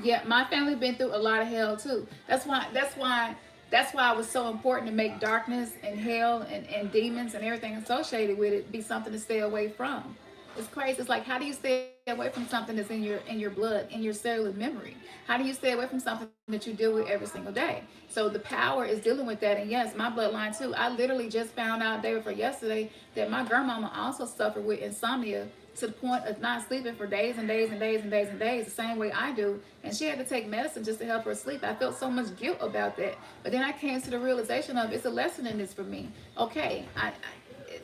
yeah, my family been through a lot of hell too. That's why it was so important to make darkness and hell and demons and everything associated with it be something to stay away from. It's crazy. It's like, how do you stay away from something that's in your blood, in your cellular memory? How do you stay away from something that you deal with every single day? So the power is dealing with that. And yes, my bloodline too. I literally just found out day before yesterday that my grandmama also suffered with insomnia to the point of not sleeping for days and days and days and days and days, the same way I do. And she had to take medicine just to help her sleep. I felt so much guilt about that. But then I came to the realization of, it's a lesson in this for me. Okay,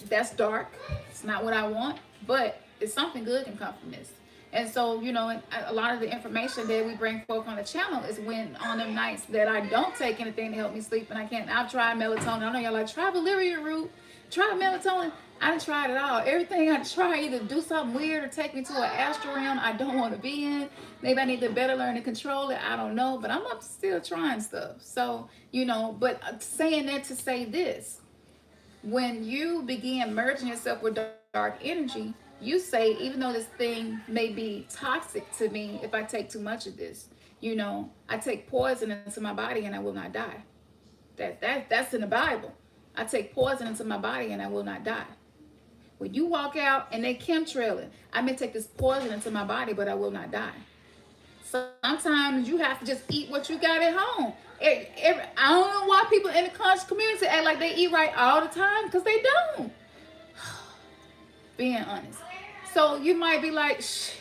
that's dark. It's not what I want, but it's something good can come from this. And so, you know, a lot of the information that we bring forth on the channel is when on them nights that I don't take anything to help me sleep and I can't. I've tried melatonin. I know y'all like, try valerian root, try melatonin. I done tried it all. Everything I try, either do something weird or take me to an astral realm I don't want to be in. Maybe I need to better learn to control it. I don't know, but I'm up still trying stuff. So, you know, but saying that to say this, when you begin merging yourself with dark energy, you say, even though this thing may be toxic to me, if I take too much of this, you know, I take poison into my body and I will not die. That's in the Bible. I take poison into my body and I will not die. When you walk out and they chemtrailing, I may take this poison into my body, but I will not die. Sometimes you have to just eat what you got at home. I don't know why people in the conscious community act like they eat right all the time, because they don't. Being honest. So you might be like, shh,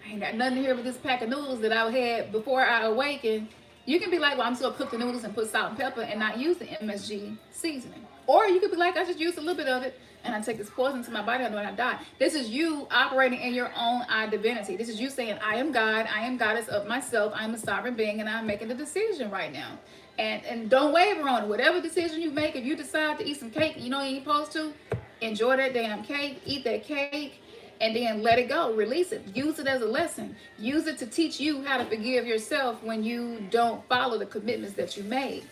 I ain't got nothing to hear with this pack of noodles that I had before I awakened. You can be like, well, I'm just going to cook the noodles and put salt and pepper and not use the MSG seasoning. Or you could be like, I just use a little bit of it and I take this poison to my body and I die. This is you operating in your own divinity. This is you saying, I am God, I am goddess of myself, I am a sovereign being, and I'm making the decision right now. And don't waver on it. Whatever decision you make, if you decide to eat some cake, you know you ain't supposed to, enjoy that damn cake, eat that cake, and then let it go. Release it. Use it as a lesson. Use it to teach you how to forgive yourself when you don't follow the commitments that you made.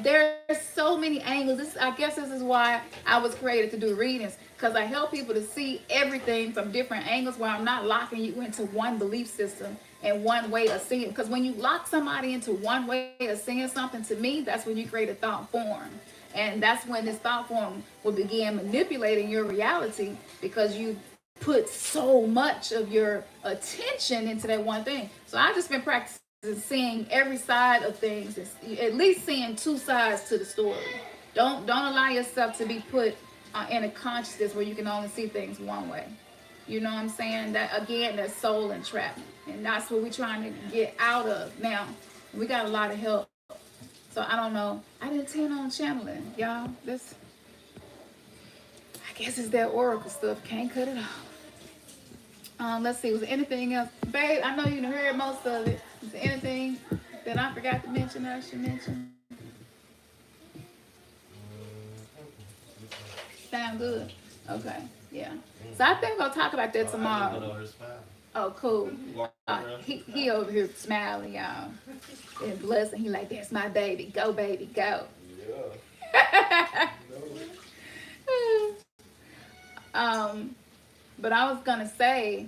There's so many angles. I guess this is why I was created to do readings, because I help people to see everything from different angles where I'm not locking you into one belief system and one way of seeing. Because when you lock somebody into one way of seeing something, to me, that's when you create a thought form. And that's when this thought form will begin manipulating your reality, because you put so much of your attention into that one thing. So I've just been practicing seeing every side of things, at least seeing two sides to the story. Don't allow yourself to be put in a consciousness where you can only see things one way. You know what I'm saying? That again, that's soul entrapment, and that's what we're trying to get out of. Now, we got a lot of help. So I don't know. I didn't intend on channeling, y'all. This, I guess it's that oracle stuff. Can't cut it off. Let's see. Was there anything else, babe? I know you done heard most of it. Is there anything that I forgot to mention that I should mention? Sound good? Okay. Yeah. So I think we'll talk about that tomorrow. Oh, cool. He over here smiling, y'all. And blessing. He like, that's my baby. Go, baby, go. Yeah. But I was gonna say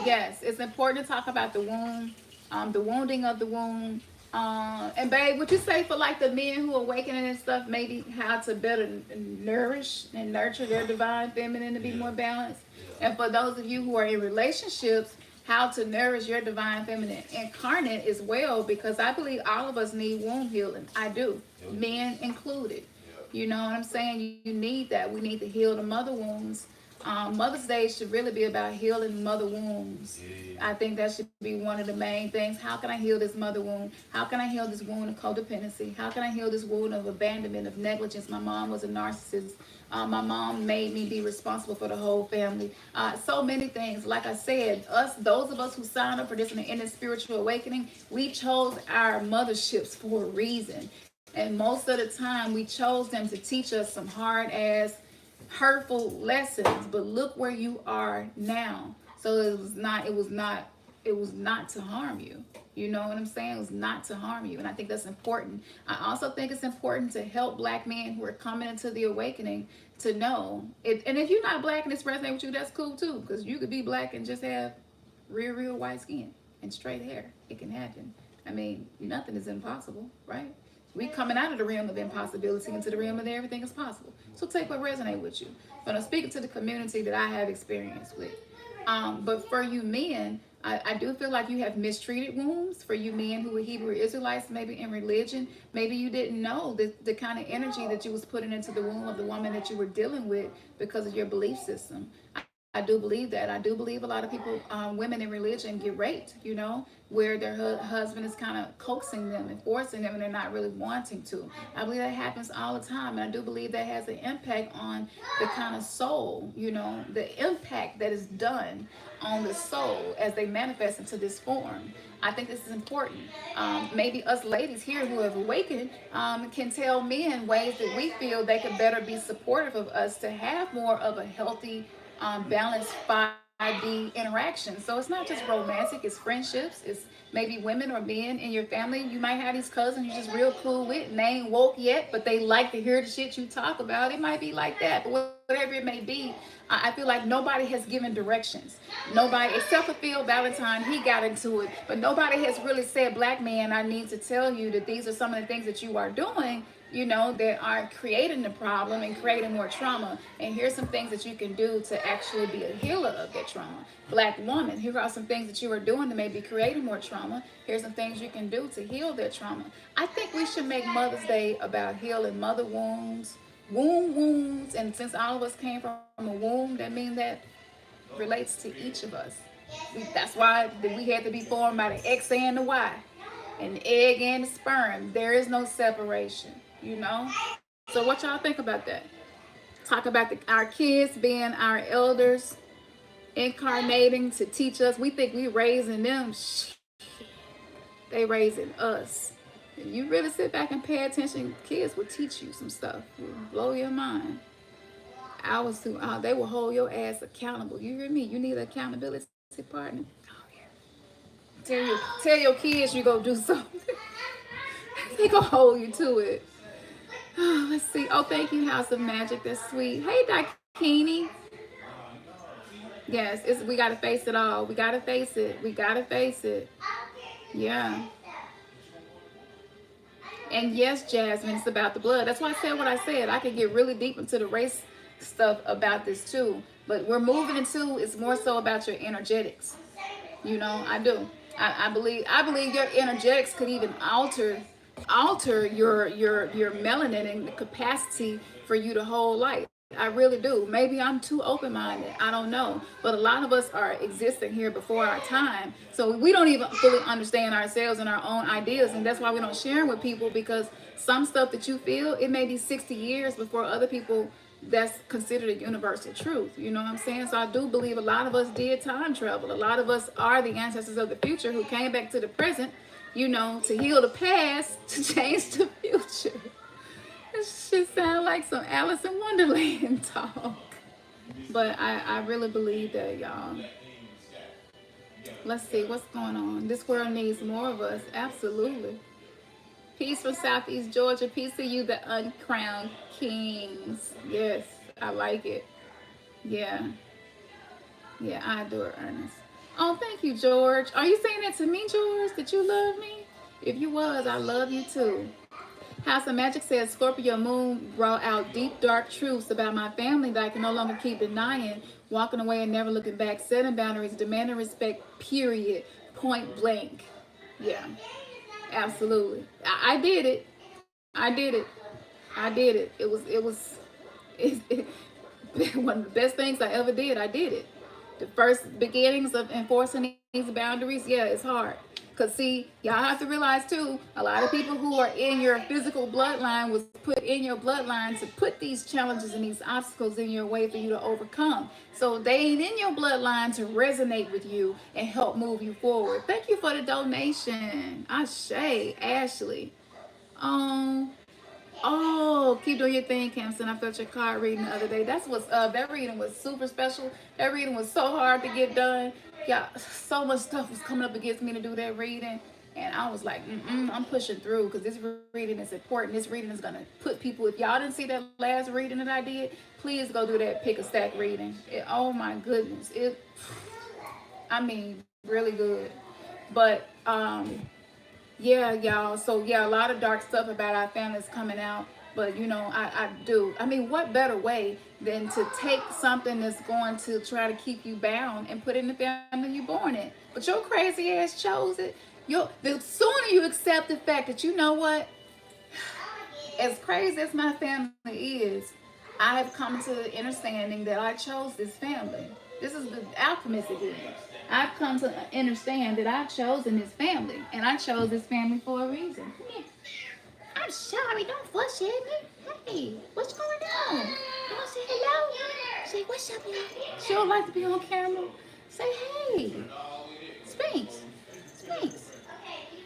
Yes, it's important to talk about the womb, the wounding of the womb. And babe, would you say for like the men who are awakening and stuff, maybe how to better nourish and nurture their divine feminine to be more balanced? And for those of you who are in relationships, how to nourish your divine feminine incarnate as well, because I believe all of us need womb healing. I do, men included. You know what I'm saying? You need that. We need to heal the mother wounds. Mother's Day should really be about healing mother wounds. I think that should be one of the main things. How can I heal this mother wound? How can I heal this wound of codependency? How can I heal this wound of abandonment, of negligence? My mom was a narcissist. My mom made me be responsible for the whole family. So many things. Like I said, those of us who signed up for this in the spiritual awakening, we chose our motherships for a reason. And most of the time, we chose them to teach us some hard ass hurtful lessons, but look where you are now. So it was not to harm you. You know what I'm saying? It was not to harm you. And I think that's important. I also think it's important to help black men who are coming into the awakening to know and if you're not black and this resonates with you, that's cool too, because you could be black and just have real white skin and straight hair. It can happen. I mean, nothing is impossible, right? We coming out of the realm of impossibility into the realm of everything is possible. So take what resonates with you. But I'm speaking to the community that I have experience with. But for you men, I do feel like you have mistreated wombs. For you men who are Hebrew Israelites, maybe in religion, maybe you didn't know the kind of energy that you was putting into the womb of the woman that you were dealing with because of your belief system. I do believe that. I do believe a lot of people, women in religion, get raped, you know, where their husband is kind of coaxing them and forcing them and they're not really wanting to. I believe that happens all the time. And I do believe that has an impact on the kind of soul, you know, the impact that is done on the soul as they manifest into this form. I think this is important. Maybe us ladies here who have awakened can tell men ways that we feel they could better be supportive of us to have more of a healthy, balanced 5D interaction. So it's not just romantic, it's friendships, it's maybe women or men in your family. You might have these cousins you're just real cool with, and they ain't woke yet, but they like to hear the shit you talk about. It might be like that, but whatever it may be, I feel like nobody has given directions. Nobody, except for Phil Valentine, he got into it, but nobody has really said, black man, I need to tell you that these are some of the things that you are doing, you know, that are creating the problem and creating more trauma. And here's some things that you can do to actually be a healer of that trauma. Black woman, here are some things that you are doing to maybe creating more trauma. Here's some things you can do to heal that trauma. I think we should make Mother's Day about healing mother wounds, womb wounds. And since all of us came from a womb, that means that relates to each of us. That's why we had to be formed by the X and the Y, and the egg and the sperm. There is no separation, you know? So what y'all think about that? Talk about our kids being our elders, incarnating to teach us. We think we raising them. They raising us. If you really sit back and pay attention, kids will teach you some stuff. Will blow your mind. They will hold your ass accountable. You hear me? You need an accountability partner. Oh, yeah. Tell your kids you go do something. They gonna hold you to it. Oh, let's see. Oh, thank you, House of Magic. That's sweet. Hey, Dakini. Yes, we gotta face it all. We gotta face it. We gotta face it. Yeah. And yes, Jasmine, it's about the blood. That's why I said what I said. I could get really deep into the race stuff about this too. But we're moving into, it's more so about your energetics. You know, I do. I believe your energetics could even alter your melanin and the capacity for you to hold light. I really do. Maybe I'm too open-minded. I don't know. But a lot of us are existing here before our time. So we don't even fully understand ourselves and our own ideas. And that's why we don't share them with people, because some stuff that you feel, it may be 60 years before other people that's considered a universal truth. You know what I'm saying? So I do believe a lot of us did time travel. A lot of us are the ancestors of the future who came back to the present, you know, to heal the past, to change the future. This shit sound like some Alice in Wonderland talk. But I really believe that, y'all. Let's see what's going on. This world needs more of us. Absolutely. Peace from Southeast Georgia. Peace to you, the uncrowned kings. Yes, I like it. Yeah. Yeah, I adore Ernest. Oh, thank you, George. Are you saying that to me, George? That you love me? If you was, I love you too. House of Magic says Scorpio Moon brought out deep, dark truths about my family that I can no longer keep denying, walking away and never looking back, setting boundaries, demanding respect, period, point blank. Yeah, absolutely. I did it. I did it. I did it. It, one of the best things I ever did. I did it. The first beginnings of enforcing these boundaries, yeah, it's hard. Cause see, y'all have to realize too, a lot of people who are in your physical bloodline was put in your bloodline to put these challenges and these obstacles in your way for you to overcome. So they ain't in your bloodline to resonate with you and help move you forward. Thank you for the donation. Ashe, Ashley. Um, Oh, keep doing your thing, Campson. I felt your card reading the other day. That's what's up. That reading was super special. That reading was so hard to get done. Yeah, so much stuff was coming up against me to do that reading. And I was like, I'm pushing through because this reading is important. This reading is going to put people, if y'all didn't see that last reading that I did, please go do that pick a stack reading. Oh my goodness. I mean, really good. But, yeah, y'all. So yeah, a lot of dark stuff about our families coming out. But you know, I do. I mean, what better way than to take something that's going to try to keep you bound and put it in the family you're born in? But your crazy ass chose it. The sooner you accept the fact that you know what, as crazy as my family is, I have come to the understanding that I chose this family. This is the alchemist again. I've come to understand that I've chosen this family, and I chose this family for a reason. Come here. I'm sorry, don't fuss at me. Hey, what's going on? You want to say hello? Say, what's up, y'all? She don't like to be on camera. Say, hey, Sphinx. Sphinx.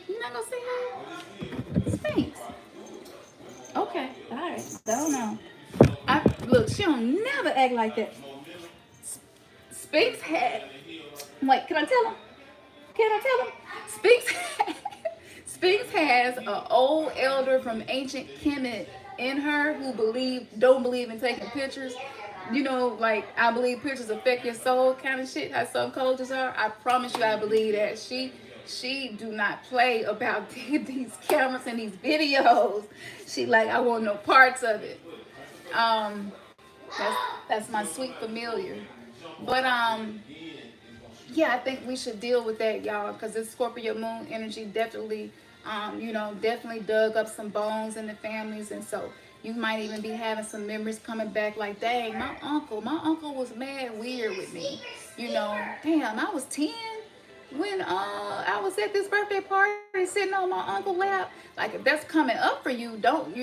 You not going to say hi? Sphinx. Okay, all right. Don't know. Look, she don't never act like that. Sphinx had. Wait, can I tell him? Can I tell him? Sphinx has an old elder from ancient Kemet in her who don't believe in taking pictures. You know, like I believe pictures affect your soul kind of shit. How some cultures are. I promise you, I believe that she do not play about these cameras and these videos. She like I want no parts of it. Um, that's my sweet familiar. But yeah, I think we should deal with that, y'all, because this Scorpio moon energy definitely, definitely dug up some bones in the families, and so you might even be having some memories coming back. Like, dang, my uncle was mad weird with me. You know, damn, I was 10 when I was at this birthday party sitting on my uncle's lap. Like, if that's coming up for you, don't,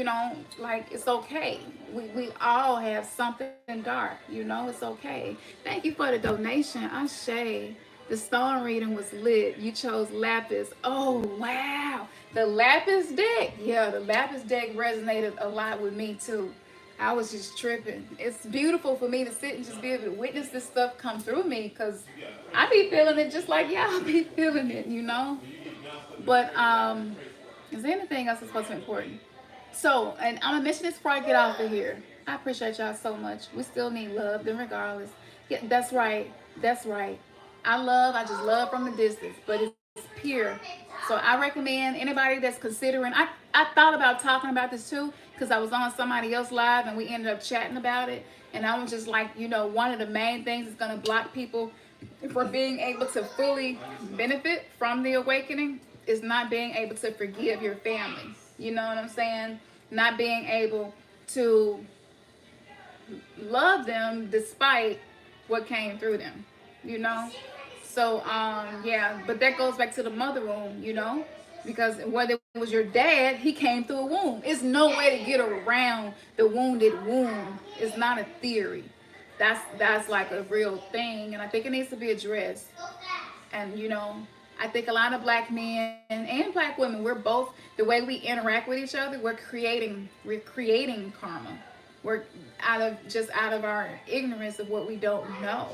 like, it's okay. We all have something dark, it's okay. Thank you for the donation. Ashe. The stone reading was lit. You chose Lapis. Oh, wow. The Lapis deck. Yeah, the Lapis deck resonated a lot with me, too. I was just tripping. It's beautiful for me to sit and just be able to witness this stuff come through me because I be feeling it just like y'all be feeling it, But is there anything else that's supposed to be important? So, and I'm gonna mention this before I get off of here. I appreciate y'all so much. We still need love, then regardless. Yeah, that's right. That's right. I just love from a distance, but it's pure. So I recommend anybody that's considering. I thought about talking about this too because I was on somebody else live and we ended up chatting about it. And I was just like, one of the main things that's gonna block people from being able to fully benefit from the awakening is not being able to forgive your family. You know what I'm saying? Not being able to love them despite what came through them, So, yeah, but that goes back to the mother wound, because whether it was your dad, he came through a womb. It's no way to get around the wounded womb. It's not a theory. That's like a real thing, and I think it needs to be addressed. And I think a lot of black men and black women, we're both, the way we interact with each other, we're creating karma. We're out of our ignorance of what we don't know.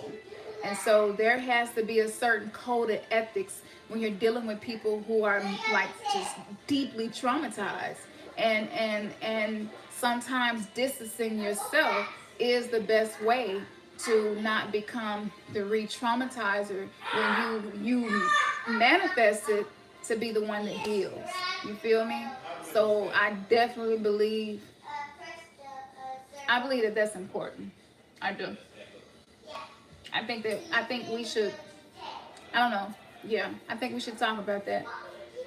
And so there has to be a certain code of ethics when you're dealing with people who are like just deeply traumatized. And sometimes distancing yourself is the best way to not become the re-traumatizer when you manifest it to be the one that heals. You feel me? So I definitely believe that that's important. I do. I think we should, I don't know. Yeah, I think we should talk about that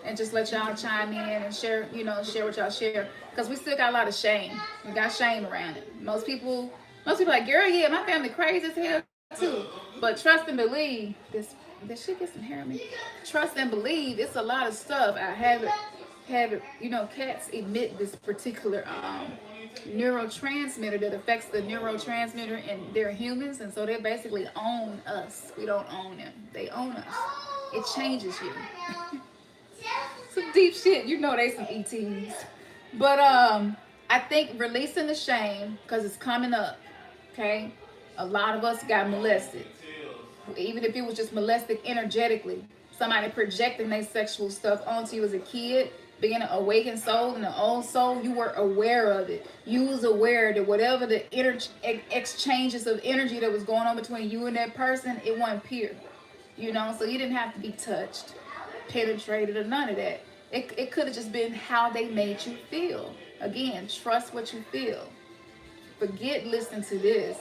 and just let y'all chime in and share, share what y'all share. Because we still got a lot of shame. We got shame around it. Most people like, girl, yeah, my family crazy as hell too. But trust and believe, this shit get some hair on me. Trust and believe, it's a lot of stuff. I have it, cats emit this particular neurotransmitter that affects the neurotransmitter, and they're humans, and so they basically own us. We don't own them. They own us. It changes you. Some deep shit. They some ETs. But I think releasing the shame, because it's coming up, okay? A lot of us got molested. Even if it was just molested energetically. Somebody projecting their sexual stuff onto you as a kid, being an awakened soul and an old soul, you were aware of it. You was aware that whatever the exchanges of energy that was going on between you and that person, it wasn't pure. So you didn't have to be touched, penetrated, or none of that. It could have just been how they made you feel. Again, trust what you feel. Forget listening to this.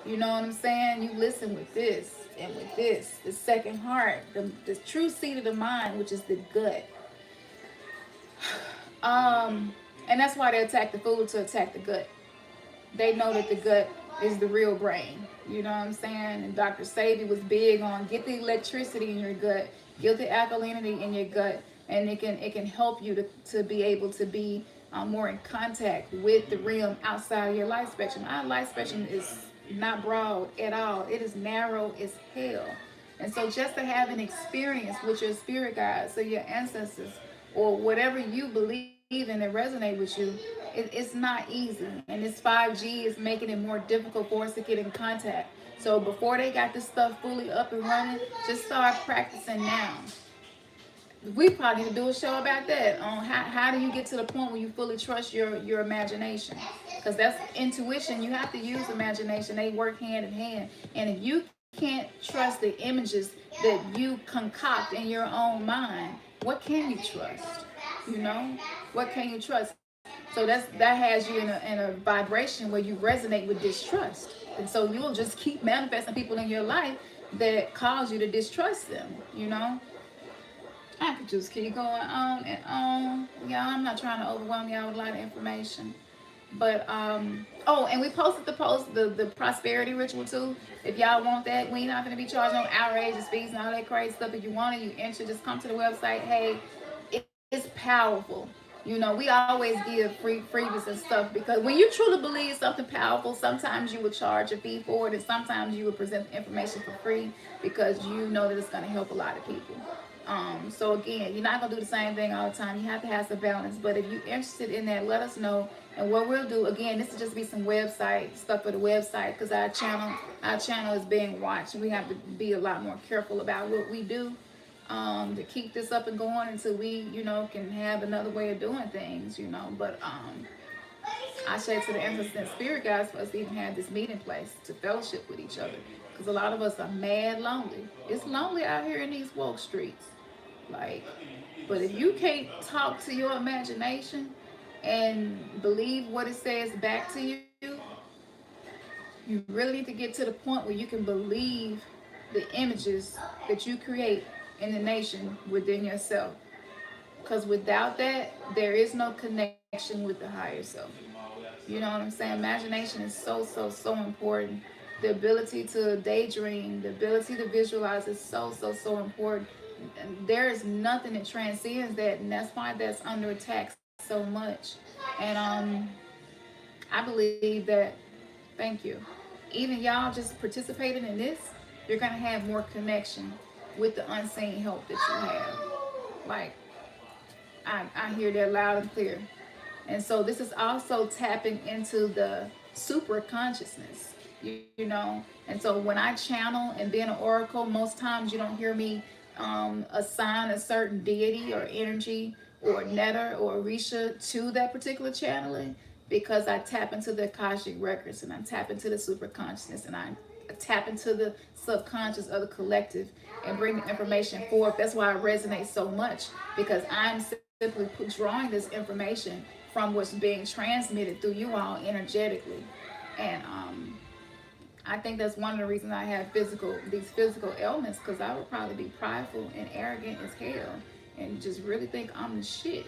You know what I'm saying? You listen with this and with this. The second heart, the true seat of the mind, which is the gut. And that's why they attack the food, to attack the gut. They know that the gut is the real brain. You know what I'm saying? And Dr. Sebi was big on get the electricity in your gut, get the alkalinity in your gut, and it can help you to be able to be more in contact with the realm outside of your life spectrum. Our life spectrum is not broad at all. It is narrow as hell. And so just to have an experience with your spirit guides, so your ancestors, or whatever you believe in that resonate with you, it's not easy. And this 5G is making it more difficult for us to get in contact. So before they got this stuff fully up and running, just start practicing now. We probably need to do a show about that, on how do you get to the point where you fully trust your imagination, because that's intuition. You have to use imagination. They work hand in hand. And if you can't trust the images that you concoct in your own mind, what can you trust? What can you trust? So that has you in a vibration where you resonate with distrust, and so you'll just keep manifesting people in your life that cause you to distrust them. I could just keep going on and on. Y'all, I'm not trying to overwhelm y'all with a lot of information. But, and we posted the prosperity ritual too. If y'all want that, we ain't not going to be charging no outrageous fees and all that crazy stuff. If you want it, you enter, just come to the website. Hey, it's powerful. We always give freebies and stuff, because when you truly believe something powerful, sometimes you would charge a fee for it, and sometimes you would present the information for free because you know that it's going to help a lot of people. So again, you're not going to do the same thing all the time. You have to have some balance. But if you're interested in that, let us know. And what we'll do, again, this will just be some website stuff for the website, because our channel is being watched. We have to be a lot more careful about what we do to keep this up and going until we, can have another way of doing things, But I say to the ancestors and spirit guides for us to even have this meeting place to fellowship with each other, because a lot of us are mad lonely. It's lonely out here in these woke streets. But if you can't talk to your imagination and believe what it says back to you, you really need to get to the point where you can believe the images that you create in the nation within yourself. Because without that, there is no connection with the higher self. You know what I'm saying? Imagination is so, so, so important. The ability to daydream, the ability to visualize is so, so, so important. There is nothing that transcends that, and that's why that's under attack so much. And I believe that, thank you, even y'all just participating in this, you're going to have more connection with the unseen help that you have. I hear that loud and clear. And so this is also tapping into the super consciousness, and so when I channel and being an oracle, most times you don't hear me assign a certain deity or energy or Netta or Orisha to that particular channeling, because I tap into the Akashic records and I tap into the super consciousness, and I tap into the subconscious of the collective and bring the information forth. That's why it resonates so much, because I'm simply drawing this information from what's being transmitted through you all energetically. And I think that's one of the reasons I have these physical ailments, because I would probably be prideful and arrogant as hell and just really think I'm the shit.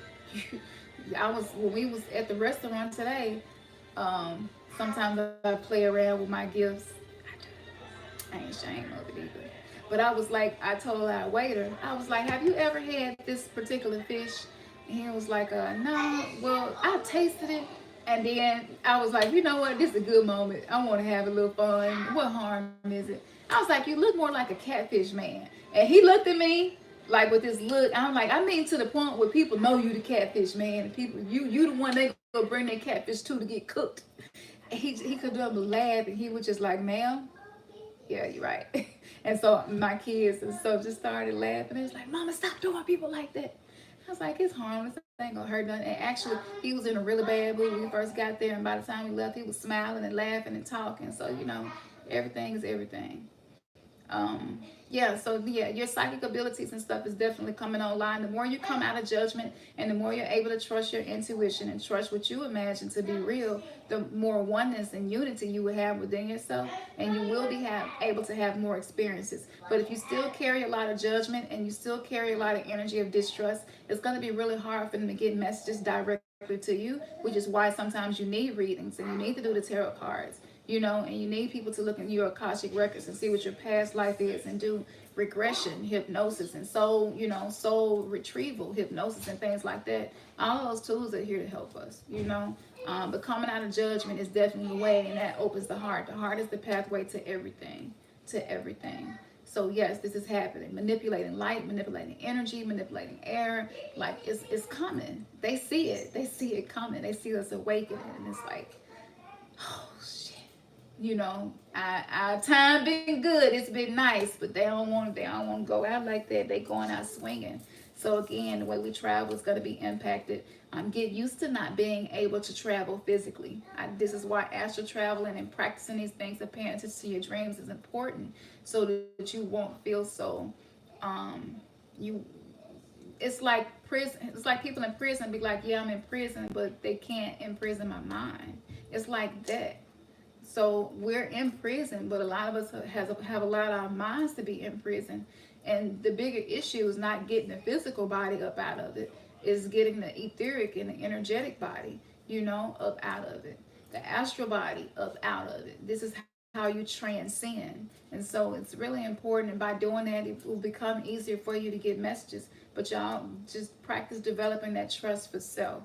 When we was at the restaurant today, sometimes I play around with my gifts. I ain't ashamed of it either. But I was like, I told our waiter, I was like, have you ever had this particular fish? And he was like, no. Well, I tasted it. And then I was like, you know what? This is a good moment. I want to have a little fun. What harm is it? I was like, you look more like a catfish man. And he looked at me like with this look. I'm like, I mean, to the point where people know you the catfish man. And people, you the one they go bring their catfish to get cooked. And he could do a laugh, and he was just like, ma'am, yeah, you're right. And so my kids and so just started laughing. It was like, Mama, stop doing people like that. I was like, it's harmless. It ain't gonna hurt nothing. And actually, he was in a really bad mood when we first got there. And by the time we left, he was smiling and laughing and talking. So, everything is everything. Your psychic abilities and stuff is definitely coming online. The more you come out of judgment, and the more you're able to trust your intuition and trust what you imagine to be real, the more oneness and unity you will have within yourself, and you will be able to have more experiences. But if you still carry a lot of judgment and you still carry a lot of energy of distrust, it's going to be really hard for them to get messages directly to you, which is why sometimes you need readings and you need to do the tarot cards. And you need people to look in your Akashic records and see what your past life is, and do regression, hypnosis, and soul retrieval hypnosis and things like that. All of those tools are here to help us, but coming out of judgment is definitely the way, and that opens the heart. The heart is the pathway to everything, So yes, this is happening. Manipulating light, manipulating energy, manipulating air. Like it's coming. They see it coming. They see us awakening, and it's like, oh shit. Our time been good. It's been nice, but they don't want to go out like that. They going out swinging. So again, the way we travel is going to be impacted. Get used to not being able to travel physically. This is why astral traveling and practicing these things and paying attention to your dreams is important, so that you won't feel so. It's like prison. It's like people in prison be like, yeah, I'm in prison, but they can't imprison my mind. It's like that. So we're in prison, but a lot of us have allowed our minds to be in prison. And the bigger issue is not getting the physical body up out of it, is getting the etheric and the energetic body, up out of it. The astral body up out of it. This is how you transcend. And so it's really important. And by doing that, it will become easier for you to get messages. But y'all just practice developing that trust for self.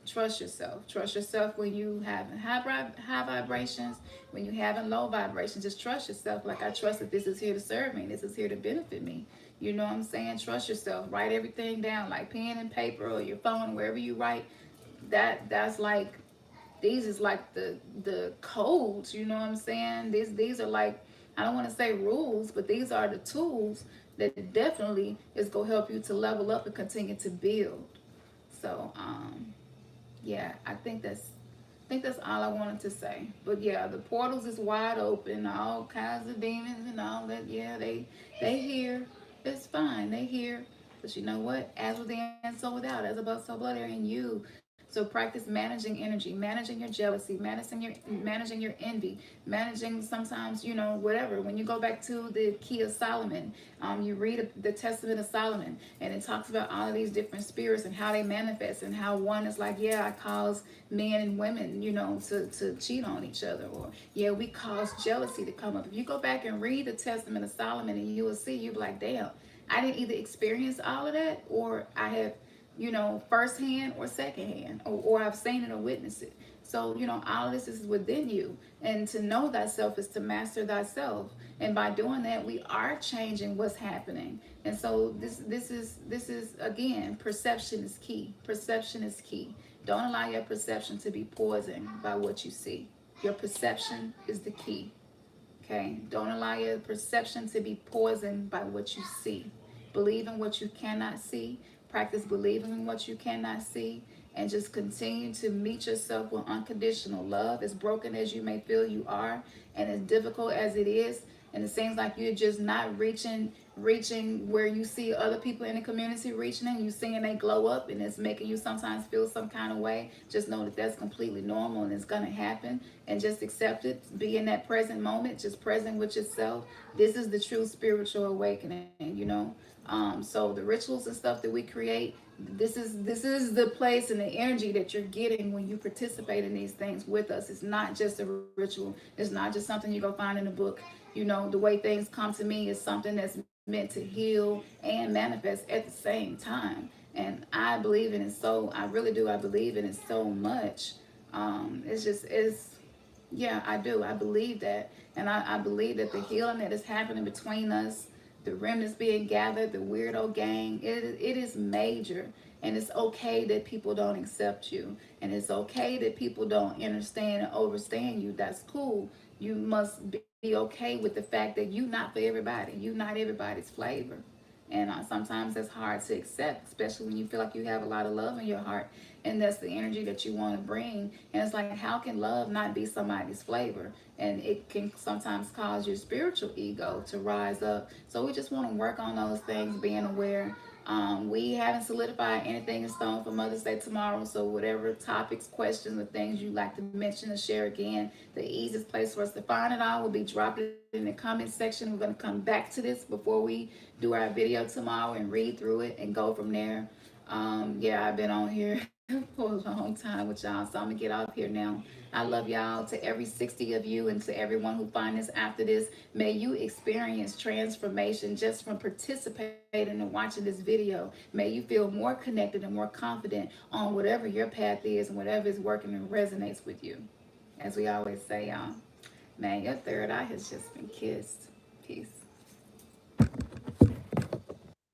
Trust yourself. Trust yourself when you have high vibrations, when you having low vibrations. Just trust yourself. Like, I trust that this is here to serve me. This is here to benefit me. You know what I'm saying? Trust yourself. Write everything down, like pen and paper or your phone, wherever you write. That's like, these is like the codes. You know what I'm saying? These are like, I don't want to say rules, but these are the tools that definitely is gonna help you to level up and continue to build. So yeah, I think that's all I wanted to say. But yeah, the portals is wide open. All kinds of demons and all that. Yeah, they here. It's fine. They here. But you know what? As within, so without. As above, so below, they're in you. So practice managing energy, managing your jealousy, managing your envy, managing sometimes, whatever. When you go back to the Key of Solomon, you read the Testament of Solomon, and it talks about all of these different spirits and how they manifest, and how one is like, yeah, I cause men and women, to cheat on each other, or yeah, we cause jealousy to come up. If you go back and read the Testament of Solomon, and you will see, you'll be like, damn, I didn't either experience all of that, or I have firsthand or secondhand, or I've seen it or witnessed it. So, all of this is within you. And to know thyself is to master thyself. And by doing that, we are changing what's happening. And so this is again, perception is key. Perception is key. Don't allow your perception to be poisoned by what you see. Your perception is the key. Okay? Don't allow your perception to be poisoned by what you see. Believe in what you cannot see. Practice believing in what you cannot see, and just continue to meet yourself with unconditional love. As broken as you may feel you are, and as difficult as it is, and it seems like you're just not reaching where you see other people in the community reaching, and you seeing they glow up, and it's making you sometimes feel some kind of way. Just know that that's completely normal, and it's gonna happen, and just accept it. Be in that present moment, just present with yourself. This is the true spiritual awakening, you know. So the rituals and stuff that we create, this is the place and the energy that you're getting when you participate in these things with us. It's not just a ritual. It's not just something you go find in a book. You know, the way things come to me is something that's meant to heal and manifest at the same time. And I believe in it so, I really do. I believe in it so much. Yeah, I do. I believe that. And I believe that the healing that is happening between us, the remnants being gathered, the weirdo gang, it is major. And it's okay that people don't accept you. And it's okay that people don't understand and understand you. That's cool. You must be okay with the fact that you're not for everybody. You're not everybody's flavor. And sometimes that's hard to accept, especially when you feel like you have a lot of love in your heart. And that's the energy that you want to bring. And it's like, how can love not be somebody's flavor? And it can sometimes cause your spiritual ego to rise up. So we just want to work on those things, being aware. We haven't solidified anything in stone for Mother's Day tomorrow. So whatever topics, questions, or things you'd like to mention or share again, the easiest place for us to find it all will be dropped in the comment section. We're going to come back to this before we do our video tomorrow and read through it and go from there. Yeah, I've been on here for a long time with y'all, so I'm gonna get off here now. I love y'all. To every 60 of you and to everyone who find this after this, may you experience transformation just from participating and watching this video. May you feel more connected and more confident on whatever your path is and whatever is working and resonates with you. As we always say, y'all, man, your third eye has just been kissed. Peace.